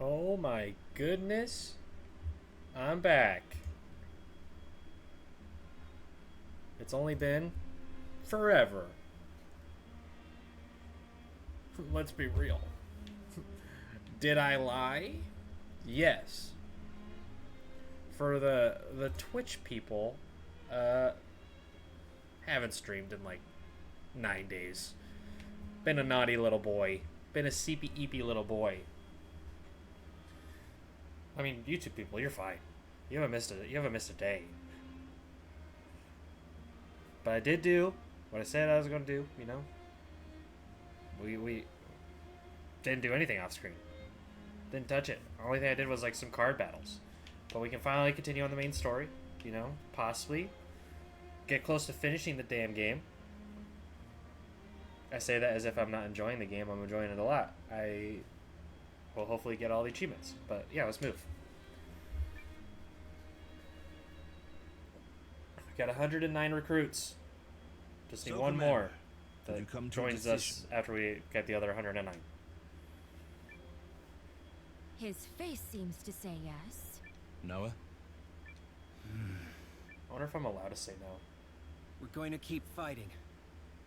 Oh my goodness. I'm back. It's only been forever. Let's be real. Did I lie? Yes. For the Twitch people, uh haven't streamed in like 9 days. Been a naughty little boy. Been a seepy eepy little boy. I mean, YouTube people, you're fine. You haven't missed a day. But I did do what I said I was going to do. You know, we didn't do anything off screen. Didn't touch it. The only thing I did was like some card battles. But we can finally continue on the main story. You know, possibly get close to finishing the damn game. I say that as if I'm not enjoying the game. I'm enjoying it a lot. I will hopefully get all the achievements. But yeah, let's move. Got 109 recruits. Just need one more that joins us after we get the other 109. His face seems to say yes. Noah? I wonder if I'm allowed to say no. We're going to keep fighting.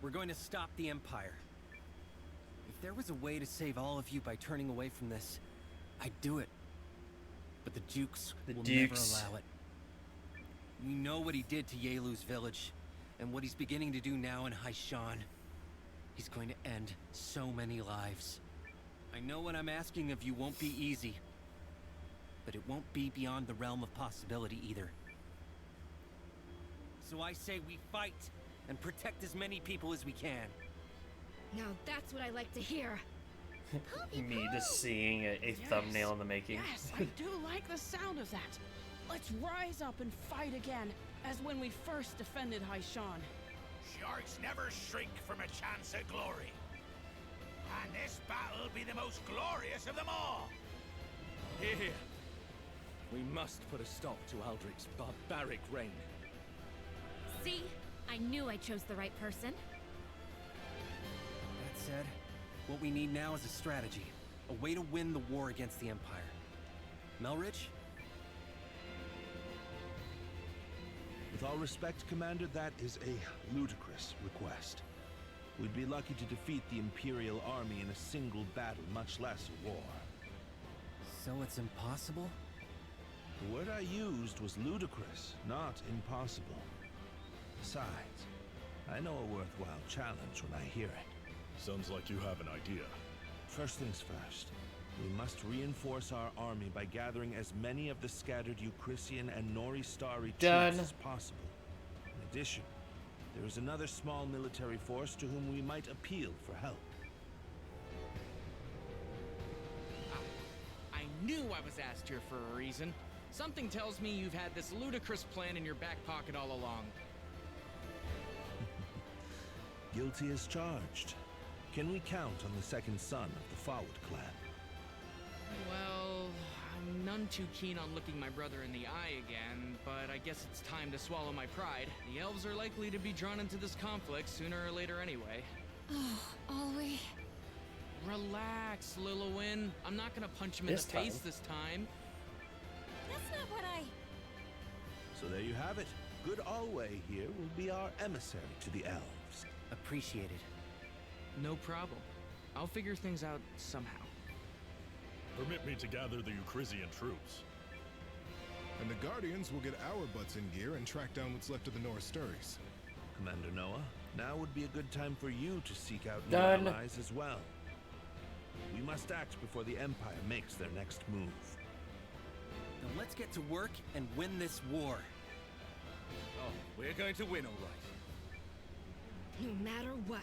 We're going to stop the Empire. If there was a way to save all of you by turning away from this, I'd do it. But the Dukes will never allow it. We know what he did to Yelu's village, and what he's beginning to do now in Haishan. He's going to end so many lives. I know what I'm asking of you won't be easy, but it won't be beyond the realm of possibility either. So I say we fight and protect as many people as we can. Now that's what I like to hear. Me just seeing a thumbnail in the making. Yes, I do like the sound of that. Let's rise up and fight again, as when we first defended Haishan. Sharks never shrink from a chance at glory. And this battle'll be the most glorious of them all. Here. We must put a stop to Aldrich's barbaric reign. See? I knew I chose the right person. That said, what we need now is a strategy. A way to win the war against the Empire. Melrich? With all respect, Commander, that is a ludicrous request. We'd be lucky to defeat the Imperial Army in a single battle, much less a war. So it's impossible? The word I used was ludicrous, not impossible. Besides, I know a worthwhile challenge when I hear it. Sounds like you have an idea. First things first. We must reinforce our army by gathering as many of the scattered Eucrisian and Noristari troops as possible. In addition, there is another small military force to whom we might appeal for help. I knew I was asked here for a reason. Something tells me you've had this ludicrous plan in your back pocket all along. Guilty as charged. Can we count on the second son of the Fawad clan? Well, I'm none too keen on looking my brother in the eye again, but I guess it's time to swallow my pride. The elves are likely to be drawn into this conflict sooner or later anyway. Oh, Alwi. Relax, Lilowin. I'm not gonna punch him in the face this time. That's not what I... So there you have it. Good Alway here will be our emissary to the elves. Appreciated. No problem. I'll figure things out somehow. Permit me to gather the Eucrisian troops. And the Guardians will get our butts in gear and track down what's left of the Norristaris. Commander Noah, now would be a good time for you to seek out new Done. allies as well. We must act before the Empire makes their next move. Then let's get to work and win this war. Oh, we're going to win, all right. No matter what.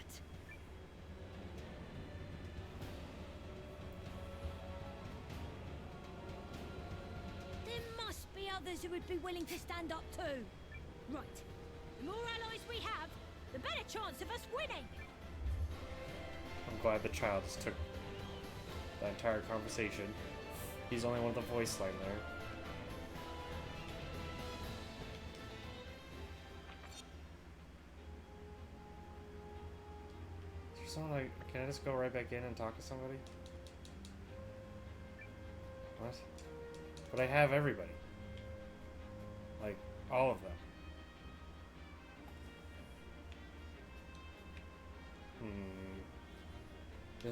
There must be others who would be willing to stand up too. Right. The more allies we have, the better chance of us winning. I'm glad the child just took the entire conversation. He's only one with the voice line there. Is there someone like, can I just go right back in and talk to somebody? What? But I have everybody. Like, all of them. Yeah.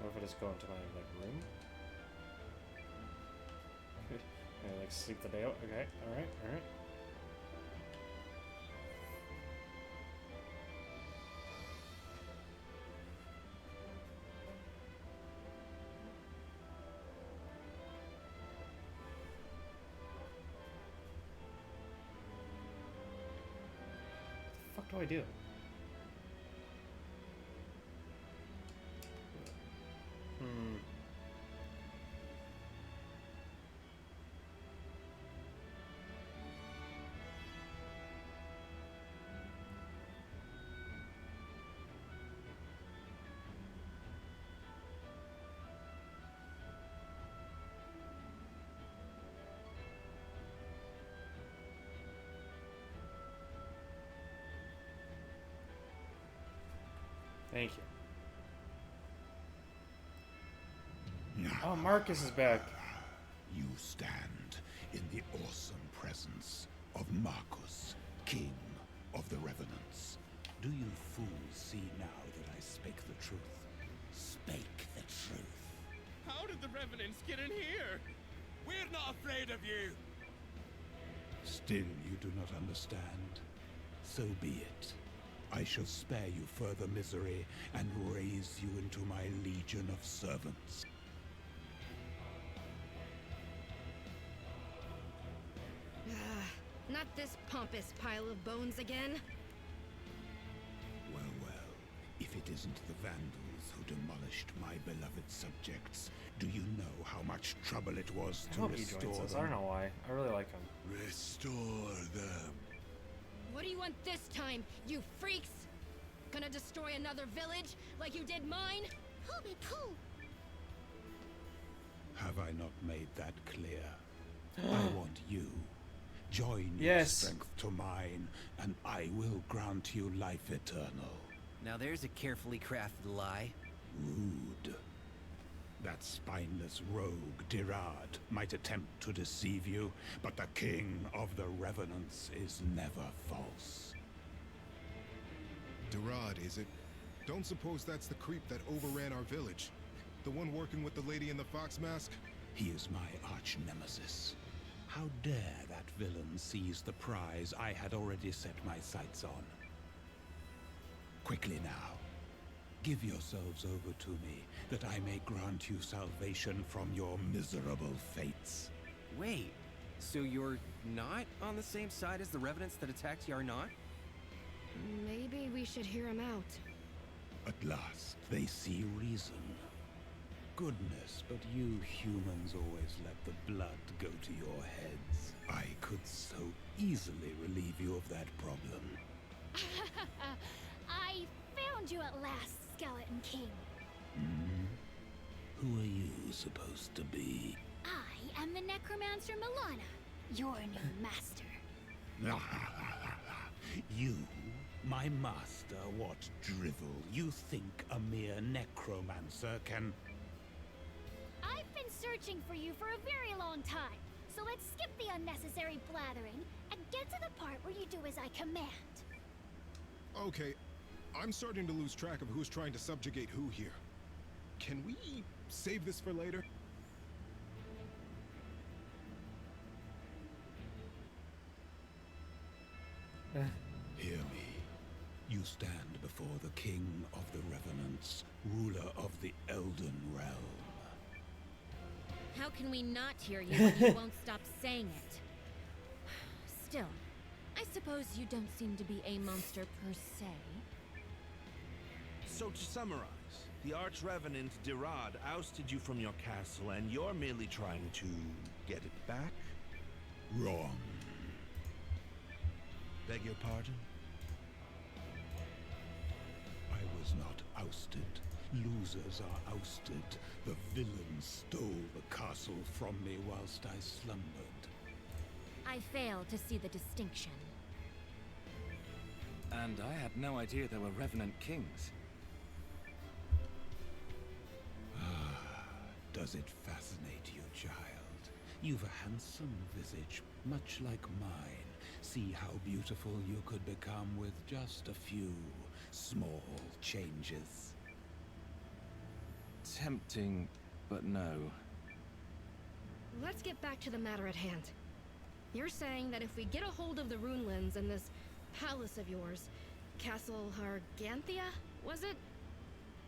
What if I just go into my, like, room? I, like, sleep the day out? Okay, alright, alright. What the fuck do I do? Thank you. Oh, Marcus is back. You stand in the awesome presence of Marcus, King of the Revenants. Do you fools see now that I spake the truth? Spake the truth. How did the Revenants get in here? We're not afraid of you! Still you do not understand. So be it. I shall spare you further misery and raise you into my legion of servants. Not this pompous pile of bones again. Well, well, if it isn't the Vandals who demolished my beloved subjects, do you know how much trouble it was I to hope he restore joins us. them? I don't know why. I really like him. Restore them. What do you want this time, you freaks? Gonna destroy another village like you did mine? Pull me, pull. Have I not made that clear? I want you. Join your Yes. strength to mine, and I will grant you life eternal. Now there's a carefully crafted lie. Rude. That spineless rogue, Dirad, might attempt to deceive you, but the King of the Revenants is never false. Durad, is it? Don't suppose that's the creep that overran our village? The one working with the lady in the fox mask? He is my arch nemesis. How dare that villain seize the prize I had already set my sights on? Quickly now. Give yourselves over to me, that I may grant you salvation from your miserable fates. Wait, so you're not on the same side as the Revenants that attacked Yarnot? Maybe we should hear him out. At last, they see reason. Goodness, but you humans always let the blood go to your heads. I could so easily relieve you of that problem. I found you at last, Skeleton King. Who are you supposed to be? I am the Necromancer Milana, your new master. You, my master, what drivel? You think a mere necromancer can... I've been searching for you for a very long time, so let's skip the unnecessary blathering and get to the part where you do as I command. Okay, I'm starting to lose track of who's trying to subjugate who here. Can we save this for later? Hear me. You stand before the King of the Revenants, ruler of the Elden Realm. How can we not hear you when you won't stop saying it? Still, I suppose you don't seem to be a monster per se. So to summarize, the Arch-Revenant Dirad ousted you from your castle, and you're merely trying to get it back? Wrong. Beg your pardon? I was not ousted. Losers are ousted. The villain stole the castle from me whilst I slumbered. I fail to see the distinction. And I had no idea there were Revenant Kings. Does it fascinate you, child? You've a handsome visage, much like mine. See how beautiful you could become with just a few small changes. Tempting, but no. Let's get back to the matter at hand. You're saying that if we get a hold of the rune lens in this palace of yours, Castle Harganthia, was it?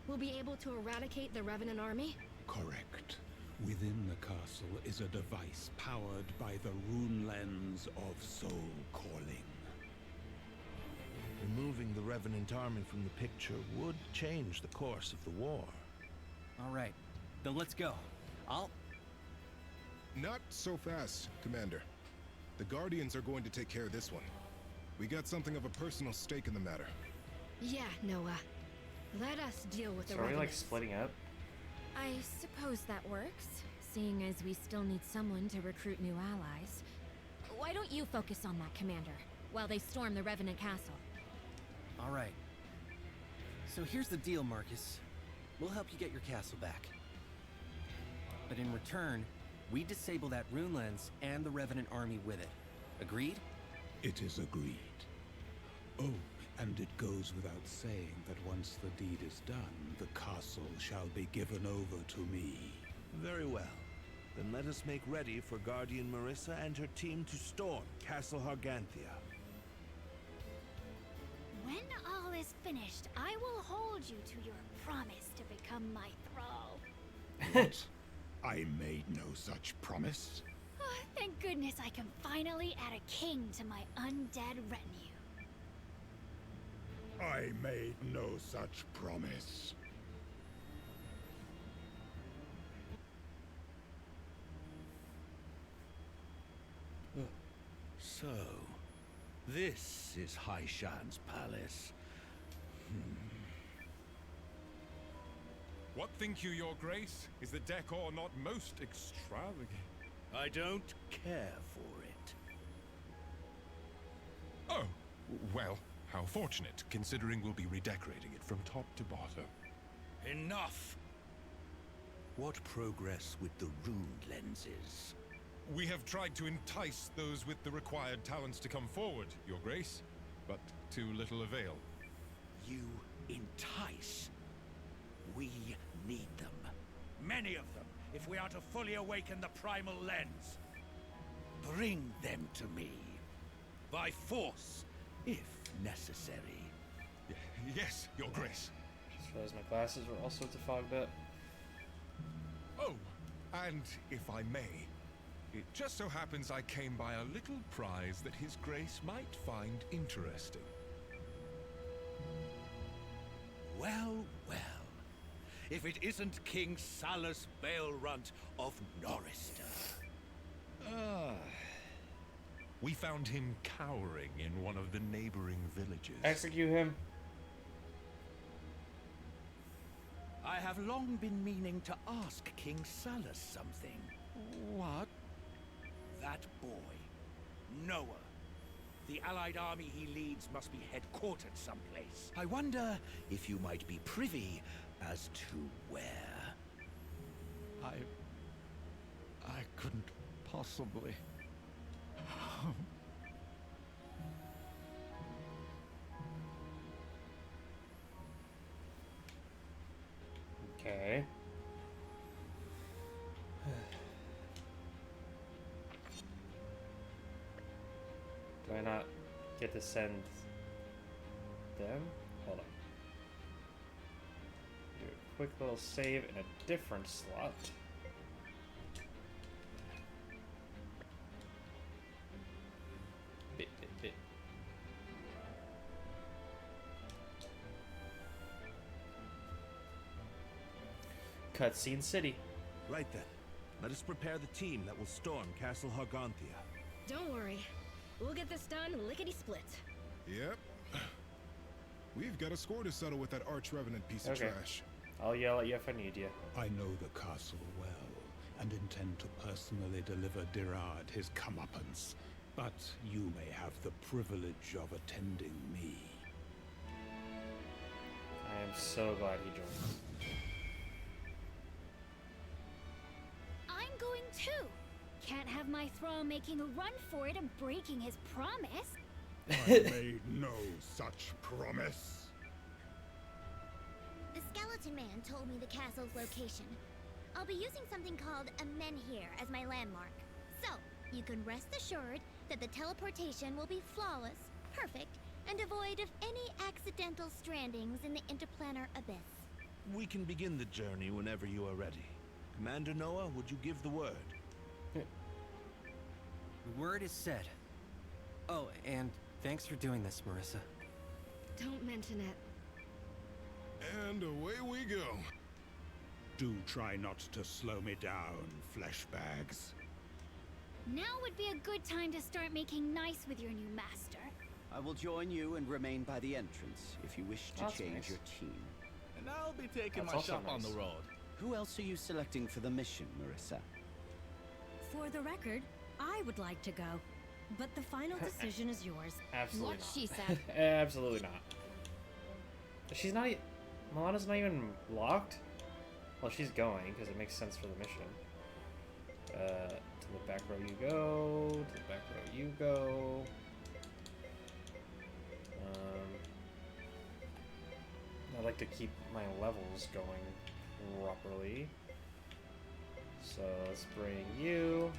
We'll be able to eradicate the Revenant army? Correct. Within the castle is a device powered by the rune lens of soul calling. Removing the Revenant army from the picture would change the course of the war. All right, then let's go. Not so fast, Commander. The Guardians are going to take care of this one. We got something of a personal stake in the matter. Yeah, Noah. Let us deal with the So are we like Revenants. splitting up? I suppose that works, seeing as we still need someone to recruit new allies. Why don't you focus on that, Commander, while they storm the Revenant Castle? All right. So here's the deal, Marcus. We'll help you get your castle back. But in return, we disable that rune lens and the Revenant army with it. Agreed? It is agreed. Oh, and it goes without saying that once the deed is done, the castle shall be given over to me. Very well. Then let us make ready for Guardian Marissa and her team to storm Castle Harganthia. When all is finished, I will hold you to your promise to become my thrall. What? I made no such promise. Oh, thank goodness I can finally add a king to my undead retinue. I made no such promise. So, this is Haishan's palace. What think you, Your Grace? Is the decor not most extravagant? I don't care for it. Oh, well, how fortunate, considering we'll be redecorating it from top to bottom. Enough! What progress with the rune lenses? We have tried to entice those with the required talents to come forward, Your Grace, but to little avail. You entice? We need them. Many of them, if we are to fully awaken the primal lens. Bring them to me. By force, if necessary. Yes, Your Grace. Just realized my glasses were also fogged up. Oh, and if I may, it just so happens I came by a little prize that His Grace might find interesting. Well, well. If it isn't King Salus Balerunt of Norrister. We found him cowering in one of the neighboring villages. Execute him. I have long been meaning to ask King Salus something. What? That boy, Noah. The allied army he leads must be headquartered someplace. I wonder if you might be privy as to where. I couldn't possibly. Okay. Do I not get to send them? Hold on. Do a quick little save in a different slot. Bit. Cutscene City. Right then. Let us prepare the team that will storm Castle Harganthia. Don't worry. We'll get this done lickety-split. Yep. We've got a score to settle with that arch-revenant piece of trash. I'll yell at you if I need you. I know the castle well, and intend to personally deliver Dirad his comeuppance. But you may have the privilege of attending me. I am so glad he joined. I'm going too. Can't have my thrall making a run for it and breaking his promise. I made no such promise. The skeleton man told me the castle's location. I'll be using something called a menhir as my landmark. So, you can rest assured that the teleportation will be flawless, perfect, and devoid of any accidental strandings in the interplanar abyss. We can begin the journey whenever you are ready. Commander Noah, would you give the word? The word is said. Oh, and thanks for doing this, Marissa. Don't mention it. And away we go. Do try not to slow me down, flesh bags. Now would be a good time to start making nice with your new master. I will join you and remain by the entrance if you wish to change nice. your team. And I'll be taking That's my also shop on nice. the road. Who else are you selecting for the mission, Marissa? For the record, I would like to go, but the final decision is yours. Absolutely What not. she said. Absolutely not. She's not. Milana's not even locked. Well, she's going because it makes sense for the mission. To the back row you go. To the back row you go. I like to keep my levels going properly. So let's bring you.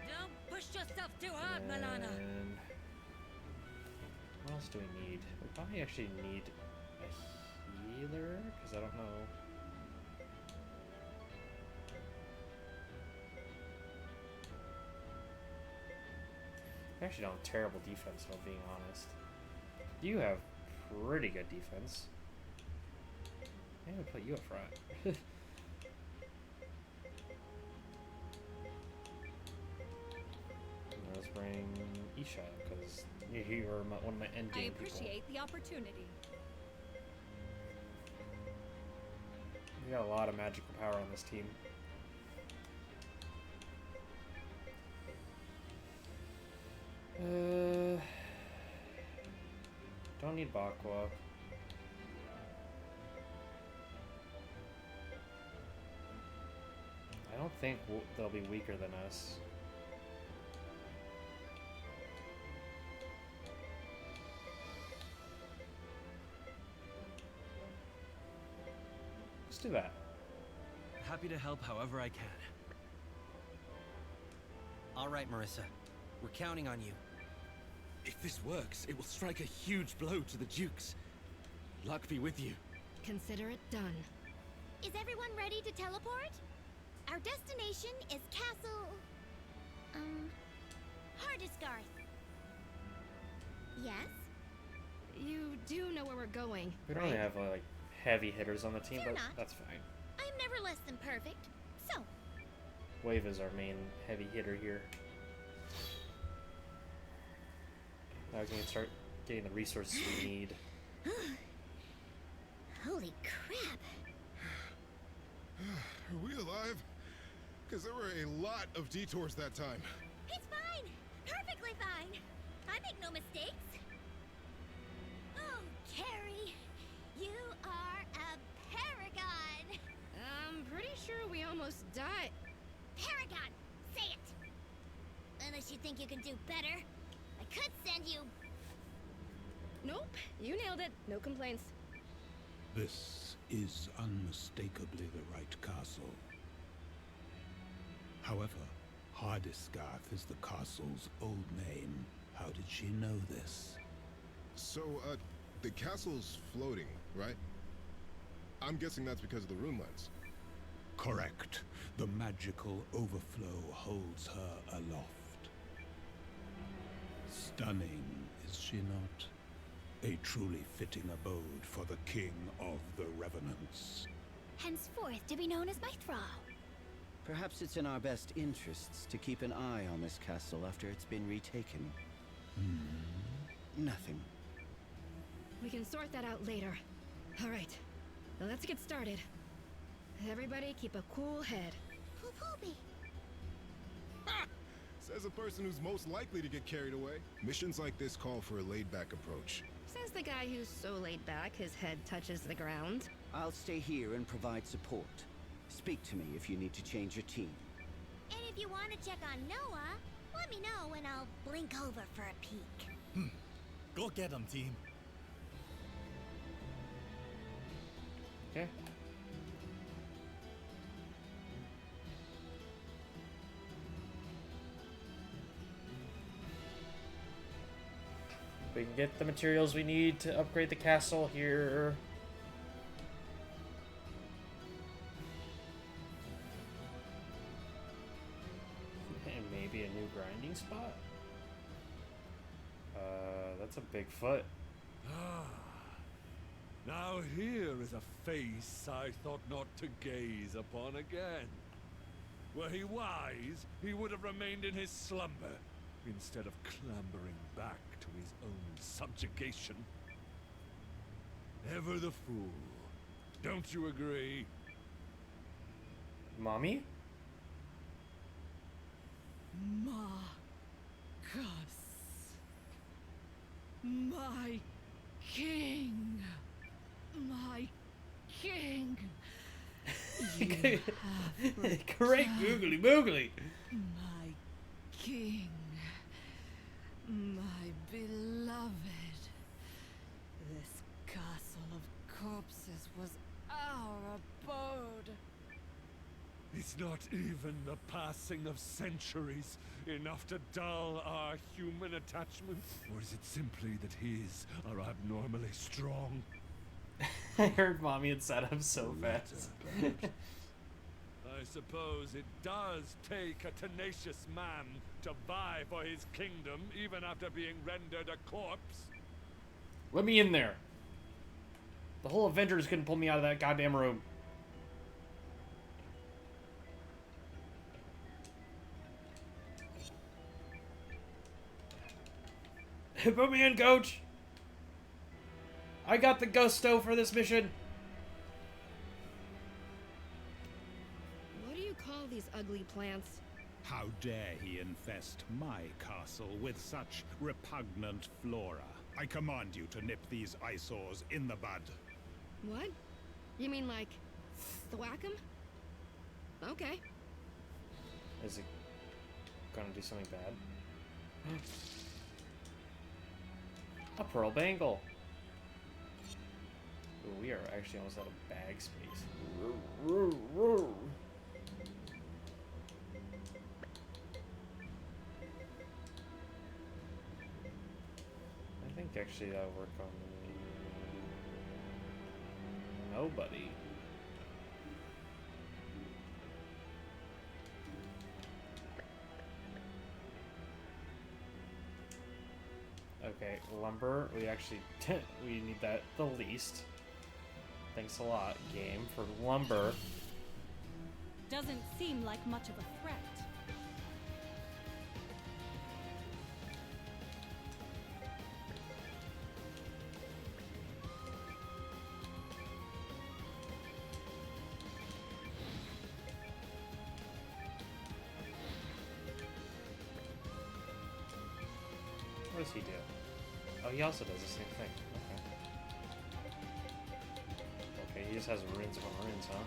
Don't push yourself too hard, Milana. And what else do we need? We probably actually need a healer because I don't know. I actually don't have terrible defense, if I'm being honest. You have pretty good defense. Maybe put you up front. Let's bring Isha because you're one of my end game I appreciate the opportunity. We got a lot of magical power on this team. Don't need Bakwa. I don't think they'll be weaker than us. Let's do that. Happy to help however I can. All right, Marissa. We're counting on you. If this works, it will strike a huge blow to the Dukes. Luck be with you. Consider it done. Is everyone ready to teleport? Our destination is Castle... Hardisgarth. Yes? You do know where we're going, We don't right? really have like heavy hitters on the team, Fear but not. that's fine. I'm never less than perfect. So, Wave is our main heavy hitter here. Now we can start getting the resources we need. holy crap. Are we alive? Because there were a lot of detours that time. It's fine. Perfectly fine. I make no mistakes. Oh, Carrie, you are a paragon. I'm pretty sure we almost died. Paragon, say it. Unless you think you can do better. I could send you... Nope, you nailed it. No complaints. This is unmistakably the right castle. However, Hardisgarth is the castle's old name. How did she know this? So, the castle's floating, right? I'm guessing that's because of the rune lens. Correct. The magical overflow holds her aloft. Stunning, is she not? A truly fitting abode for the king of the Revenants. Henceforth to be known as my thrall. Perhaps it's in our best interests to keep an eye on this castle after it's been retaken. Nothing. We can sort that out later. All right, now let's get started. Everybody keep a cool head. Poopy. Says a person who's most likely to get carried away. Missions like this call for a laid-back approach. Says the guy who's so laid back his head touches the ground. I'll stay here and provide support. Speak to me if you need to change your team. And if you want to check on Noah, let me know and I'll blink over for a peek. Go get him, team. Okay. We can get the materials we need to upgrade the castle here. And maybe a new grinding spot? That's a big foot. Now here is a face I thought not to gaze upon again. Were he wise, he would have remained in his slumber, instead of clambering back to his own subjugation. Ever the fool. Don't you agree? Mommy? Marcus. My king. My king. Great googly boogly. My king. My beloved. This castle of corpses was our abode. Is not even the passing of centuries enough to dull our human attachments? Or is it simply that his are abnormally strong? I heard Mommy had set up so fast. I suppose it does take a tenacious man to vie for his kingdom, even after being rendered a corpse. Let me in there. The whole Avengers couldn't pull me out of that goddamn room. Put me in, coach. I got the gusto for this mission. What do you call these ugly plants? How dare he infest my castle with such repugnant flora? I command you to nip these eyesores in the bud. What? You mean like thwack 'em? Okay. Is it gonna do something bad? A pearl bangle. Ooh, we are actually almost out of bag space. I think actually that'll work on nobody. Okay, lumber. We actually we need that the least. Thanks a lot, game, for lumber. Doesn't seem like much of a threat. What does he do? Oh, he also does the same thing. Okay. Okay, he just has runes upon runes, huh?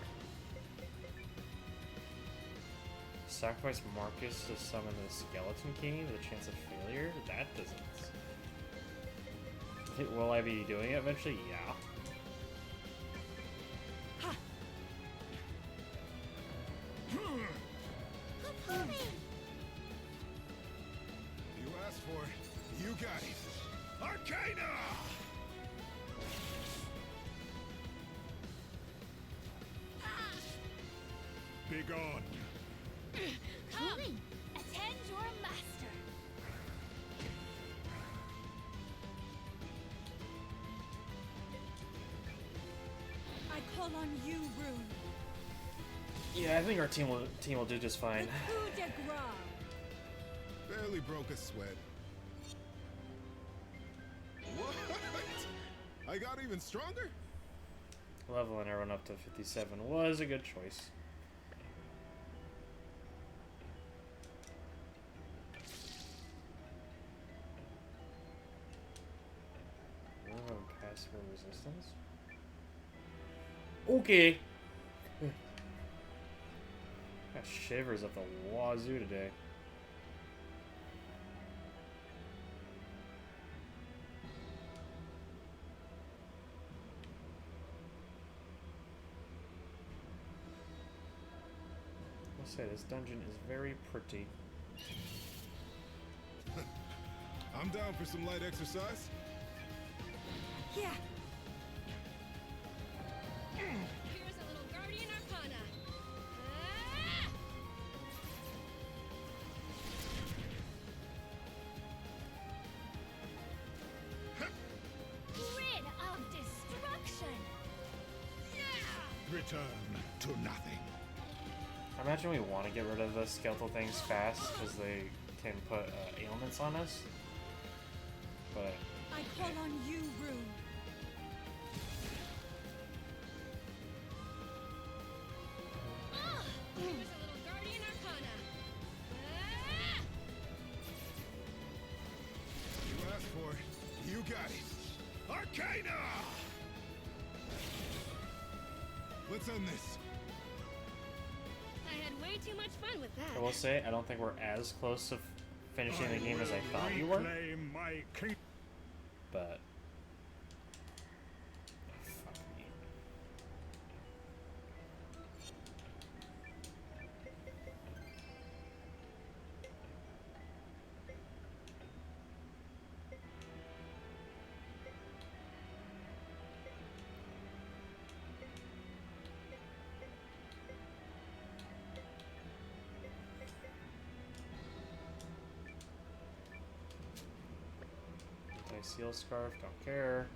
Sacrifice Marcus to summon the Skeleton King with a chance of failure? That doesn't... Will I be doing it eventually? Yeah. You asked for it. You got it. Arcana! Begone. Come, attend your master. I call on you, Rune. Yeah, I think our team will do just fine. Coup de grace. Barely broke a sweat. What? I got even stronger? Leveling everyone up to 57 was a good choice. resistance. Okay. Got shivers up the wazoo today. I'll say this dungeon is very pretty. I'm down for some light exercise. Yeah. Here's a little Guardian Arcana. Grid of destruction. Return to nothing. I imagine we want to get rid of the skeletal things fast because they can put ailments on us. But I call on you, Rune. Here's a little Guardian Arcana. You asked for it. You got it. Arcana! Let's end this. I had way too much fun with that. I will say, I don't think we're as close to finishing the game as I thought we were. Reclaim my king. But fuck me. Seal scarf, don't care.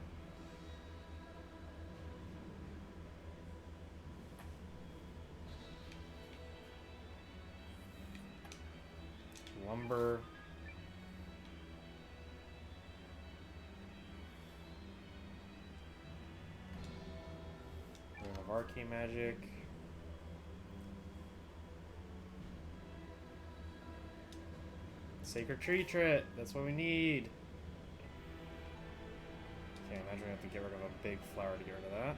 Lumber. Rune of Arcane Magic. Sacred Tree Trit, that's what we need. Can't imagine we have to get rid of a big flower to get rid of that.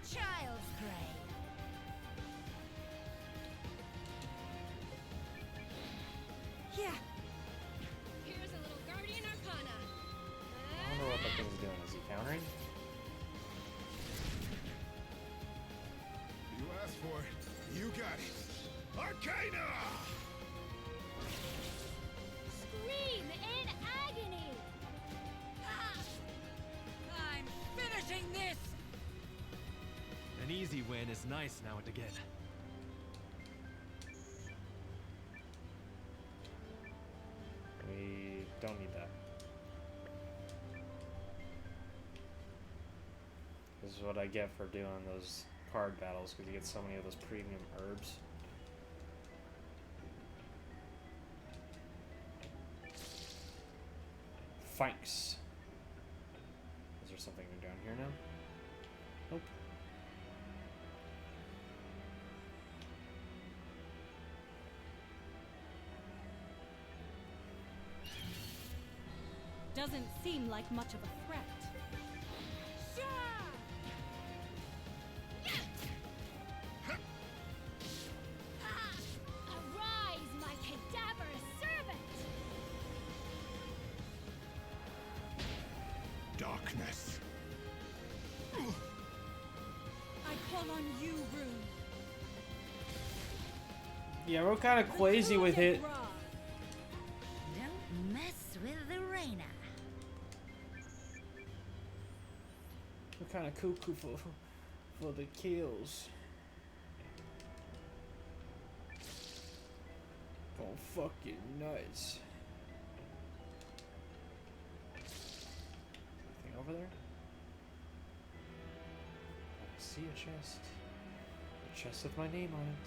Child's play. Yeah. Here's a little Guardian Arcana. I wonder what that thing's doing. Is he countering? You asked for it. You got it. Arcana! Scream in agony. I'm finishing this! An easy win is nice now and again. We don't need that. This is what I get for doing those card battles, because you get so many of those premium herbs. Thanks. Is there something down here now? Nope. Doesn't seem like much of a threat. Arise, my cadaverous servant! Darkness. I call on you, Rune. Yeah, we're kind of crazy with it. Don't mess with the Reina. We're kind of cuckoo for the kills. Oh, fucking nuts. Anything over there? I see a chest. A chest with my name on it.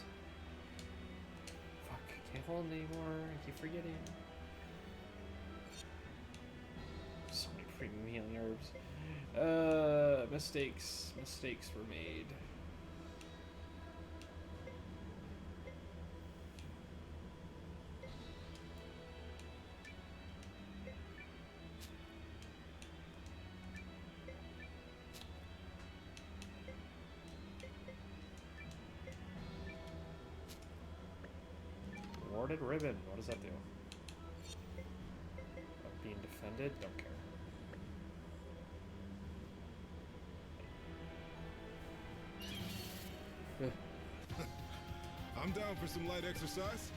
Fuck, I can't hold it anymore. I keep forgetting. So many premium healing herbs. Mistakes were made. Distorted ribbon. What does that do? Being defended? Don't care. I'm down for some light exercise.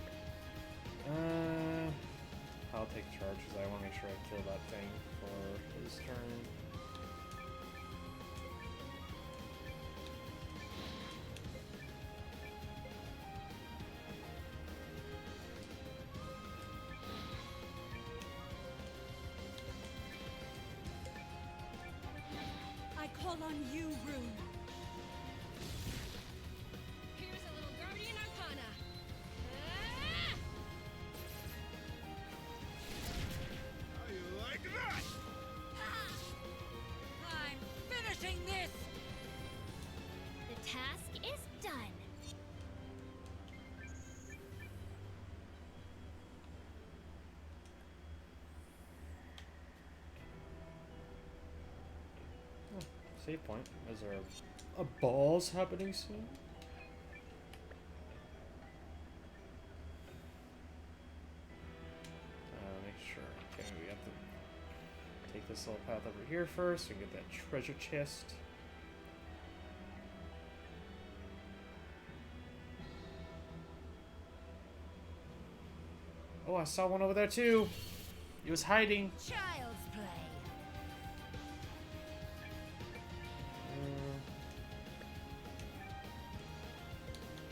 I'll take charge because I want to make sure I kill that thing for his turn. I call on you, Rune. Here's a little Guardian Arcana. How you like that? I'm finishing this! The task is done. Save point. Is there a balls happening soon? Make sure. Okay, we have to take this little path over here first and get that treasure chest. Oh, I saw one over there too. He was hiding. Child's play.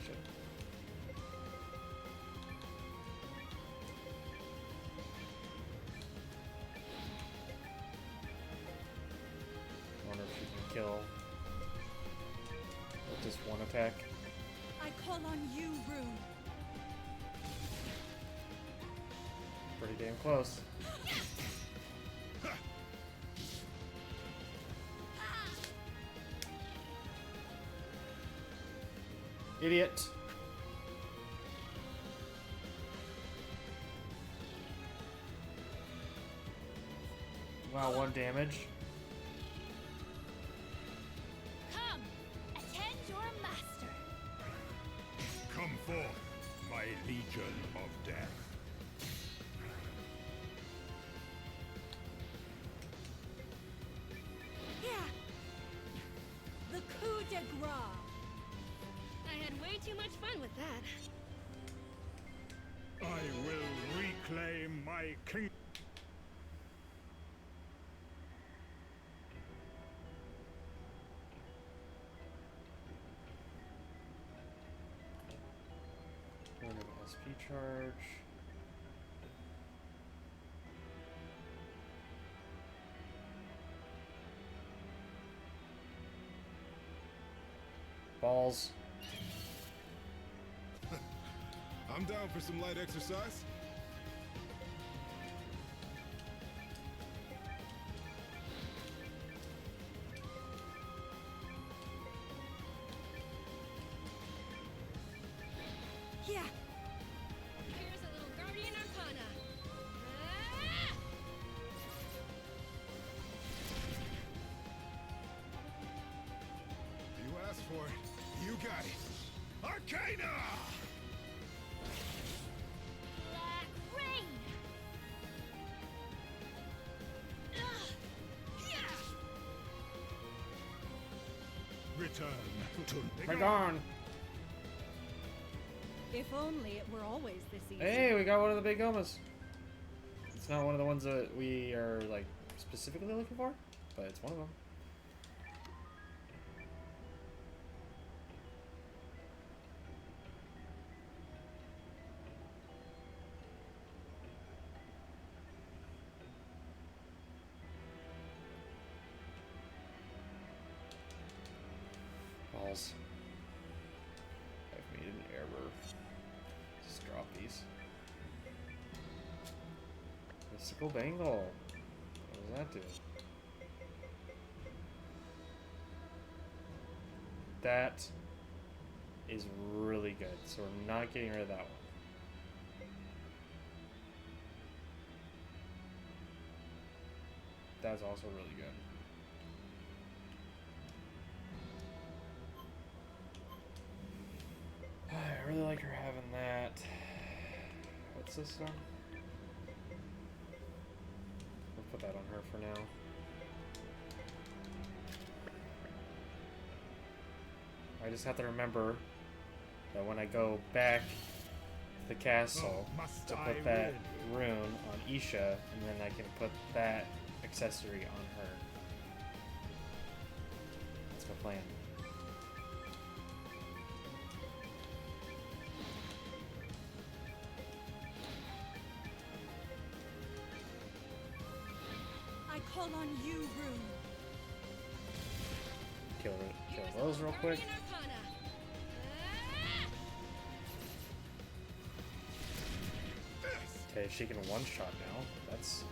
Shit. Wonder if she can kill with just one attack. I call on you, Rune. Pretty damn close. Idiot. Wow, 1 damage. Come, attend your master. Come forth, my legion of death. Yeah. The coup de grace. I had way too much fun with that. I will reclaim my king. Point of SP charge. Balls. I'm down for some light exercise. Yeah. Here's a little Guardian Arcana. You asked for it. You got it. Arcana! Black rain. Return to Hang on. If only it were always this easy. Hey, we got one of the big gomas. It's not one of the ones that we are like specifically looking for, but it's one of them. Balls. I've made an error. Just drop these. Mystical Bangle. What does that do? That is really good. So we're not getting rid of that one. That's also really good. I really like her having that. system. We'll put that on her for now. I just have to remember that when I go back to the castle to put that rune on Isha, and then I can put that accessory on her. That's my plan. I call on you, Rune. Kill those real quick. Okay, she can one-shot now. That's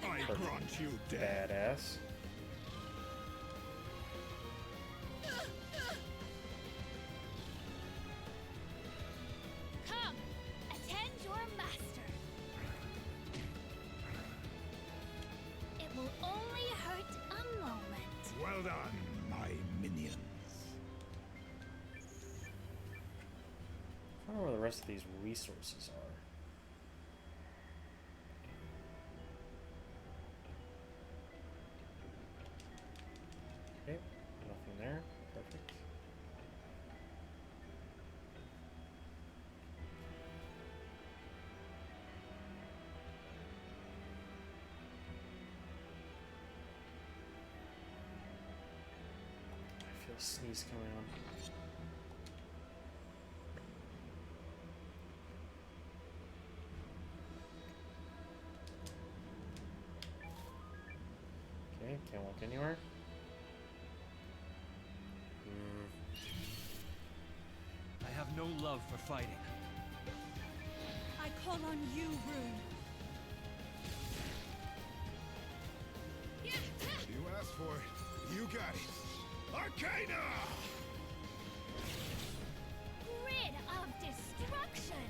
I grant you death. badass. Come, attend your master. It will only hurt a moment. Well done, my minions. I don't know where the rest of these resources are. Okay, nothing there. Perfect. I feel a sneeze coming on. Okay, can't walk anywhere. I have no love for fighting. I call on you, Rune. You asked for it. You got it. Arcana! Rid of destruction.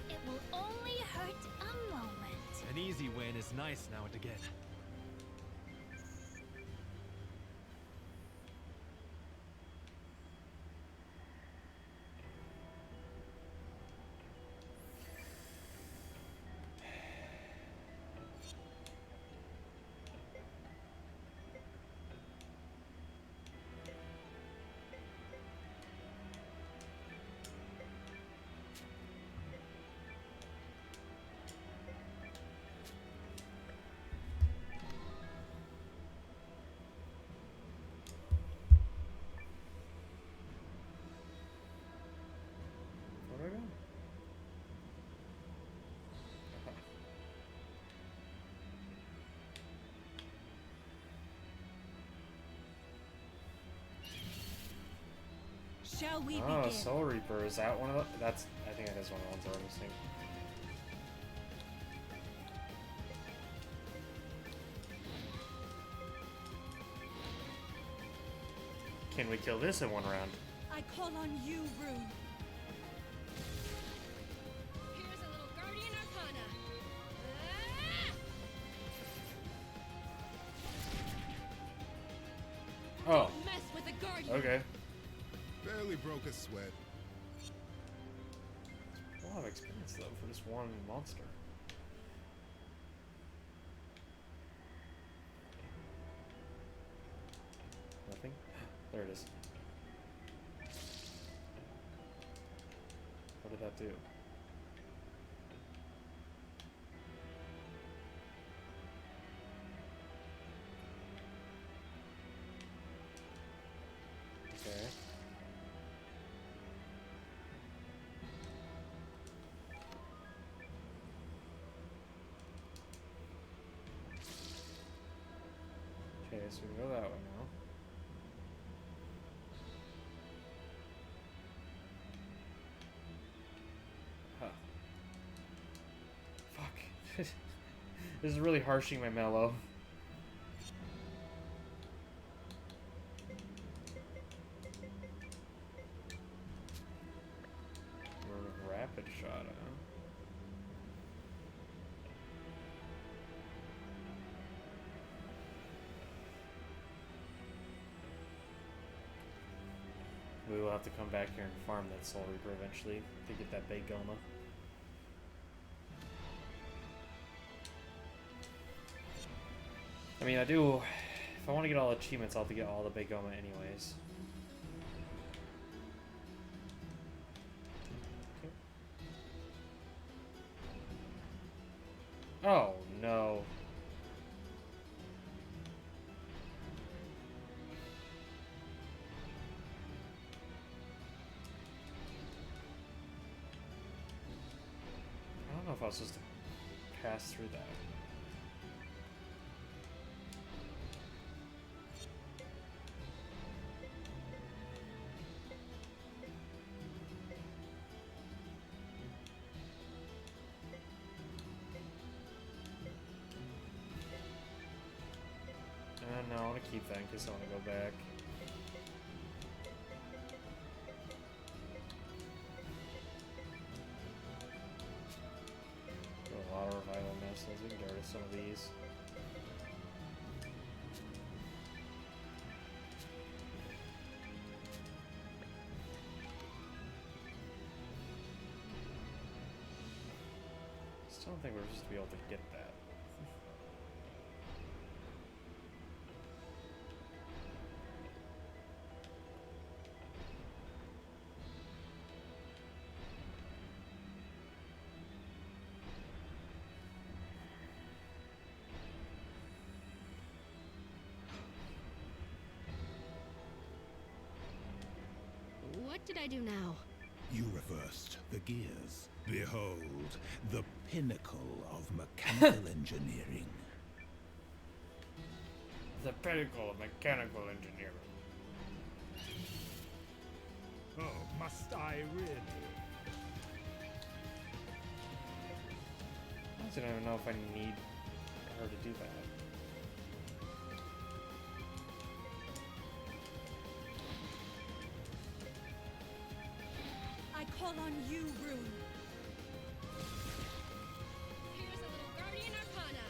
It will only hurt a moment. An easy win is nice now and again. Where do I go? Shall we Oh, begin? Soul Reaper. Is that one of the... That's... I think that is one of the ones I'm missing. Can we kill this in one round? I call on you, Rune. Here's a little Guardian Arcana. Oh. Mess with the Guardian. Okay. Barely broke a sweat. A lot of experience, though, for this one monster. Nothing? There it is. What did that do? Okay. Okay, so we can go that way now. Huh. Fuck. This is really harshing my mellow. Rapid shot, huh? We will have to come back here and farm that Soul Reaper eventually to get that big Goma. I mean, I do... If I want to get all the achievements, I'll have to get all the Big Goma anyways. Oh, no. I don't know if I was supposed to pass through that. No, I want to keep that in case I want to go back. A lot of revival missiles. We can get rid of some of these. Still don't think we're supposed to be able to get that. What did I do now? You reversed the gears. Behold, the pinnacle of mechanical engineering. The pinnacle of mechanical engineering. Oh, must I really? I don't even know if I need her to do that. I call on you, Rune. Here's a little Guardian Arcana.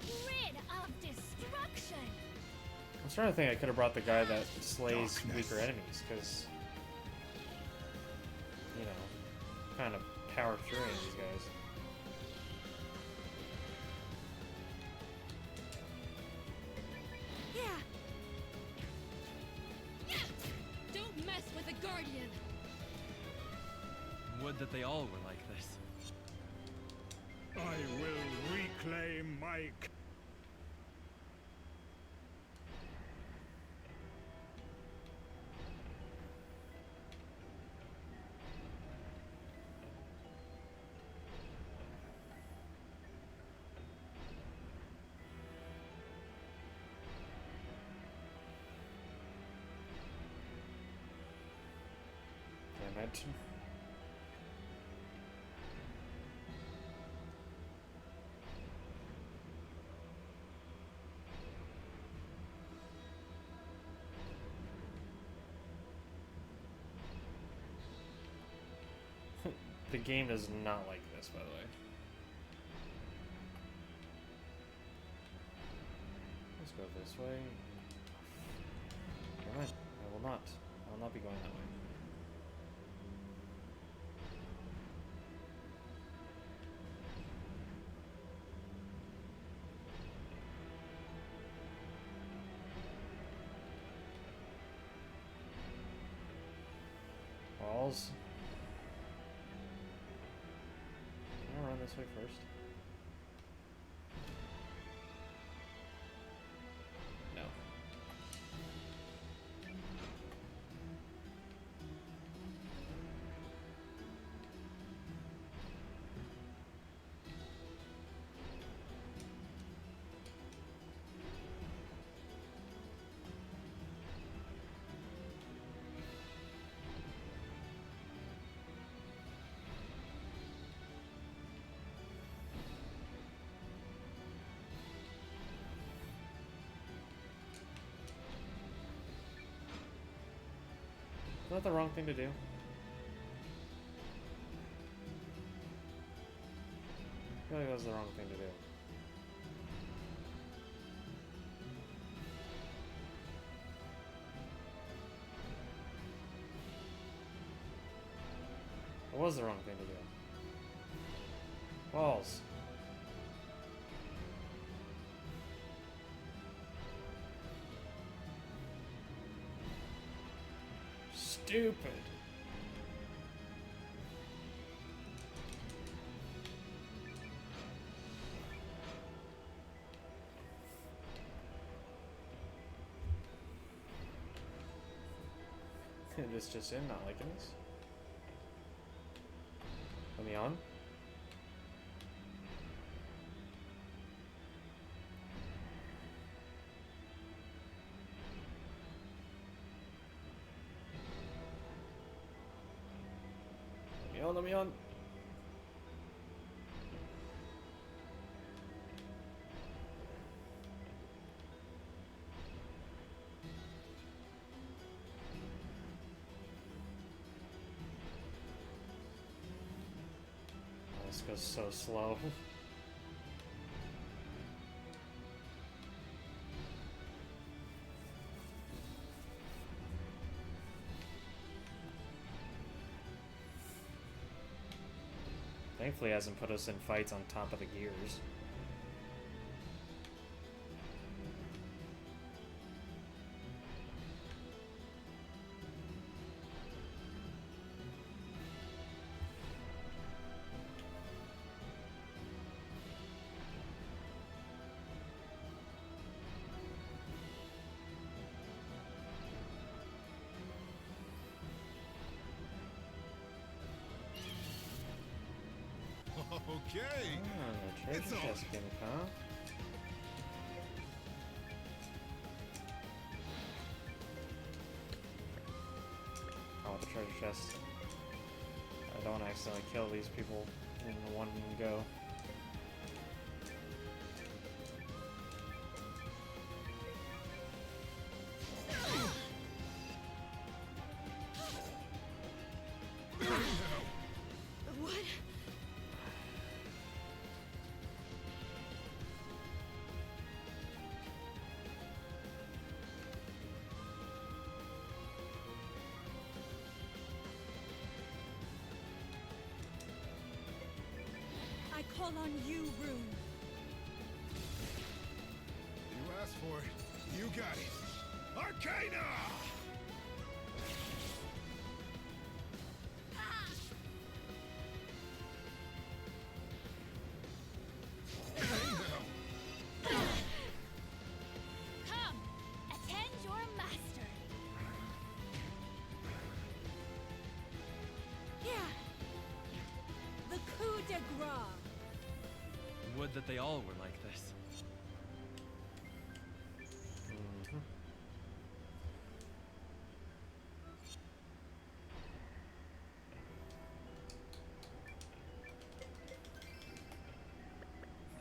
Grid of destruction. I'm starting to think I could have brought the guy that slays weaker enemies, because, you know, kind of power through any of these guys. Don't mess with a Guardian. Would that they all were like this. I will reclaim my... Damn it. The game does not like this, by the way. Let's go this way. Never mind. I will not. I will not be going that way. Balls. I'll run this way first. No. Is that the wrong thing to do? I feel like that was the wrong thing to do. It was the wrong thing to do. Balls. Stupid. This just in, not liking this. Let me on. Let me on. Oh, this goes so slow. Thankfully, it hasn't put us in fights on top of the gears. Okay. Ah, the treasure chest gimmick, huh? Oh, the treasure chest. I don't accidentally kill these people in one go. I call on you, Rune. You asked for it. You got it. Arcana! Come, attend your master. Yeah. The coup de grace. Would that they all were like this.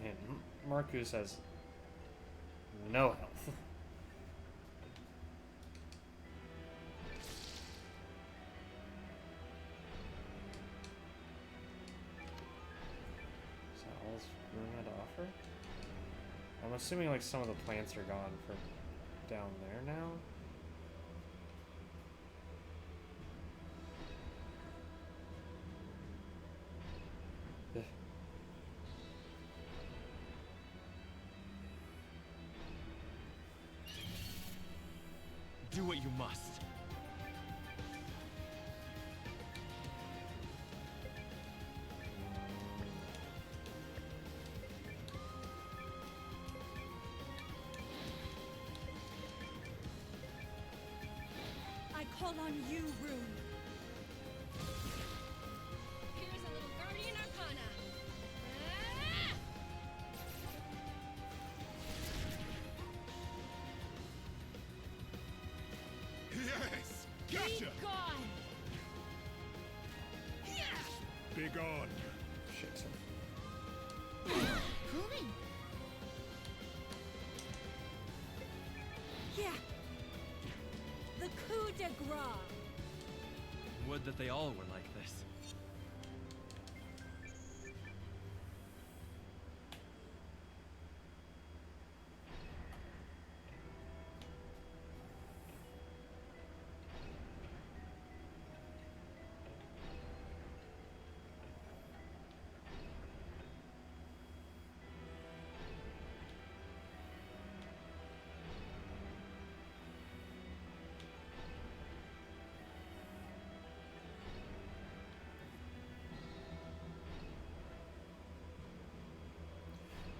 And Marcus has no health. Is that all Rune had to offer? I'm assuming like some of the plants are gone for down there now. Do what you must. I call on you, Rune. Here's a little Guardian Arcana. Yes! Gotcha! Be gone. Be gone. Shit. Hurry. Yeah. The coup de grace. Would that they all were like this.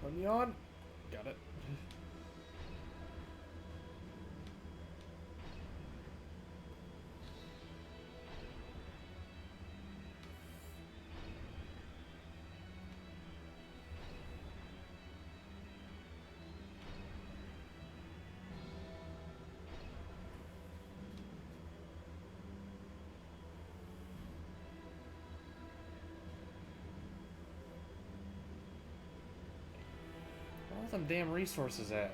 Onion. Got it. Where are them damn resources at?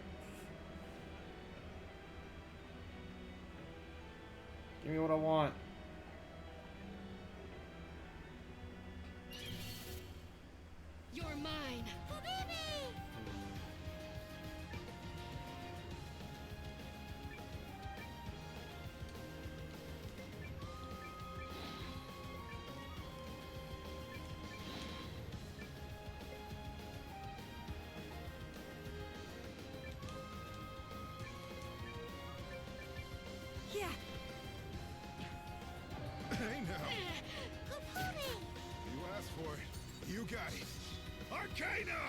Give me what I want. You're mine. Yeah. Hey now. You asked for it. You got it. Arcana!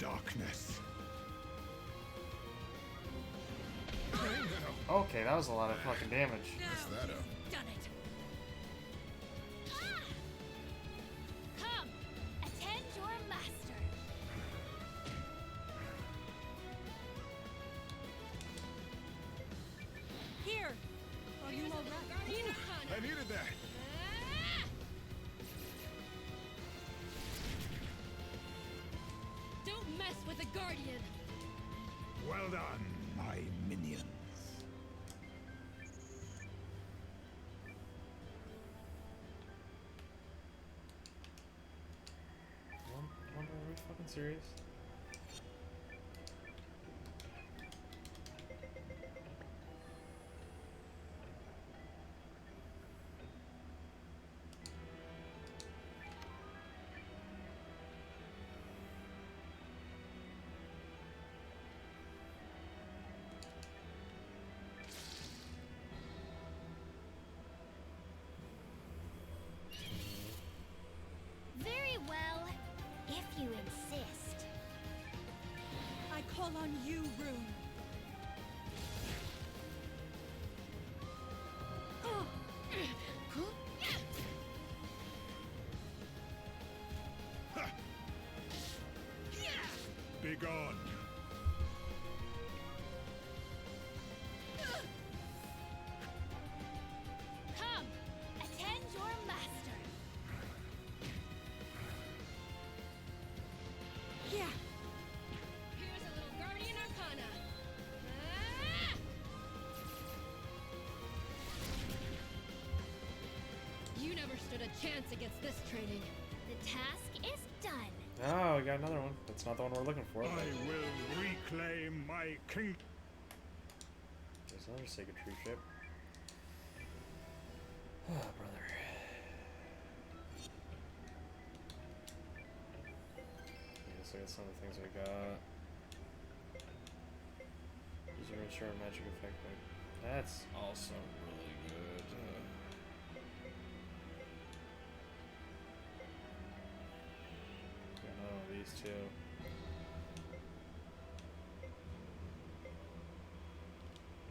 Darkness. Hey now. Okay, that was a lot of fucking damage. Mess that up. Done it. Come, attend your master. Here. Are you all right? I needed that. Don't mess with the Guardian. Well done, my minions. Are we fucking serious? Very well, if you insist. I call on you, Rune. Be gone. Come, attend your master. Yeah. Here's a little Guardian Arcana. You never stood a chance against this training. The task is done. Oh, we got another one. That's not the one we're looking for. I will reclaim my king. There's another Sacred Tree ship. Oh, brother. Let's look at some of the things we got. User ensure magic effect. That's also really good. These two.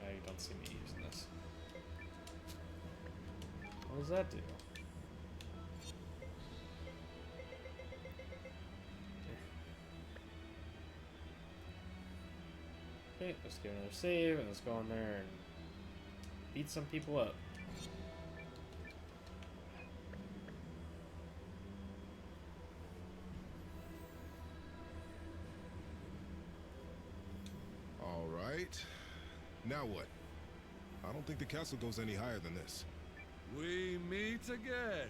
I don't see me using this. What does that do? Okay, let's give another save and let's go in there and beat some people up. All right. Now what? I don't think the castle goes any higher than this. We meet again.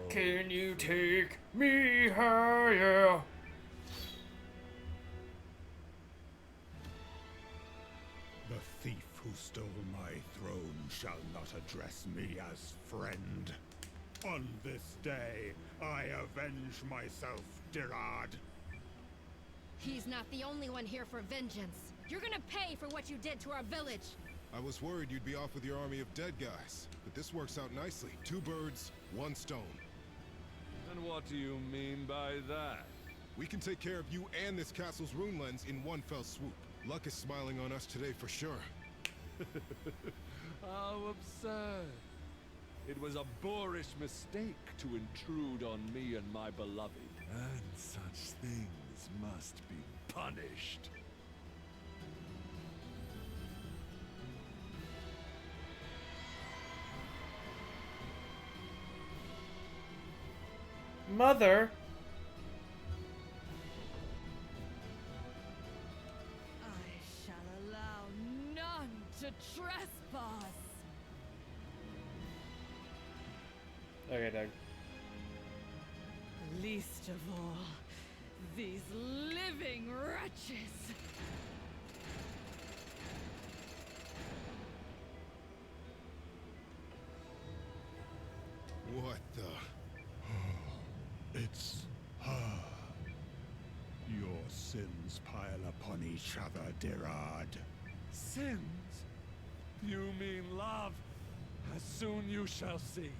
Can you take me higher? The thief who stole my throne shall not address me as friend. On this day, I avenge myself, Dirad. He's not the only one here for vengeance. You're gonna pay for what you did to our village. I was worried you'd be off with your army of dead guys, but this works out nicely. 2 birds, 1 stone. And what do you mean by that? We can take care of you and this castle's rune lens in one fell swoop. Luck is smiling on us today for sure. How absurd. It was a boorish mistake to intrude on me and my beloved. And such things must be punished. Mother. I shall allow none to trespass. Okay, Doug. Least of all, these living wretches. What the? It's her. Your sins pile upon each other, Dirad. Sins? You mean love? As soon you shall see.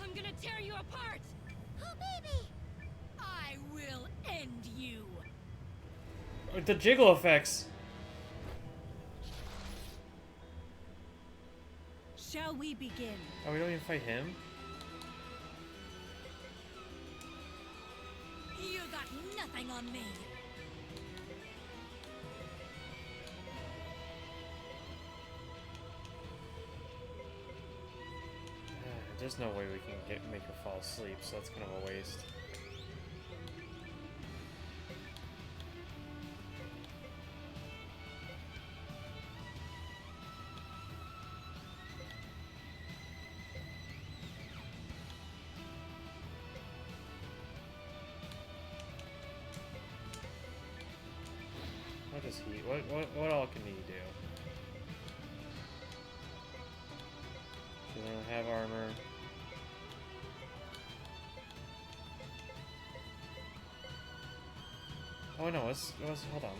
I'm gonna tear you apart! Oh, baby! I will end you! The jiggle effects. Shall we begin? Oh, we don't even fight him? You got nothing on me! There's no way we can make her fall asleep, so that's kind of a waste. What does he? What all can he do? She doesn't have armor. Oh no, it was hold on.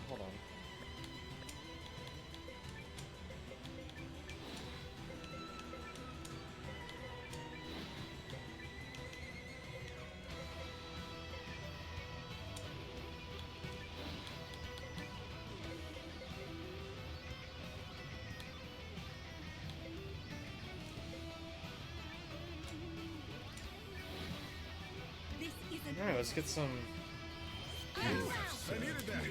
Alright, let's get some. I needed that.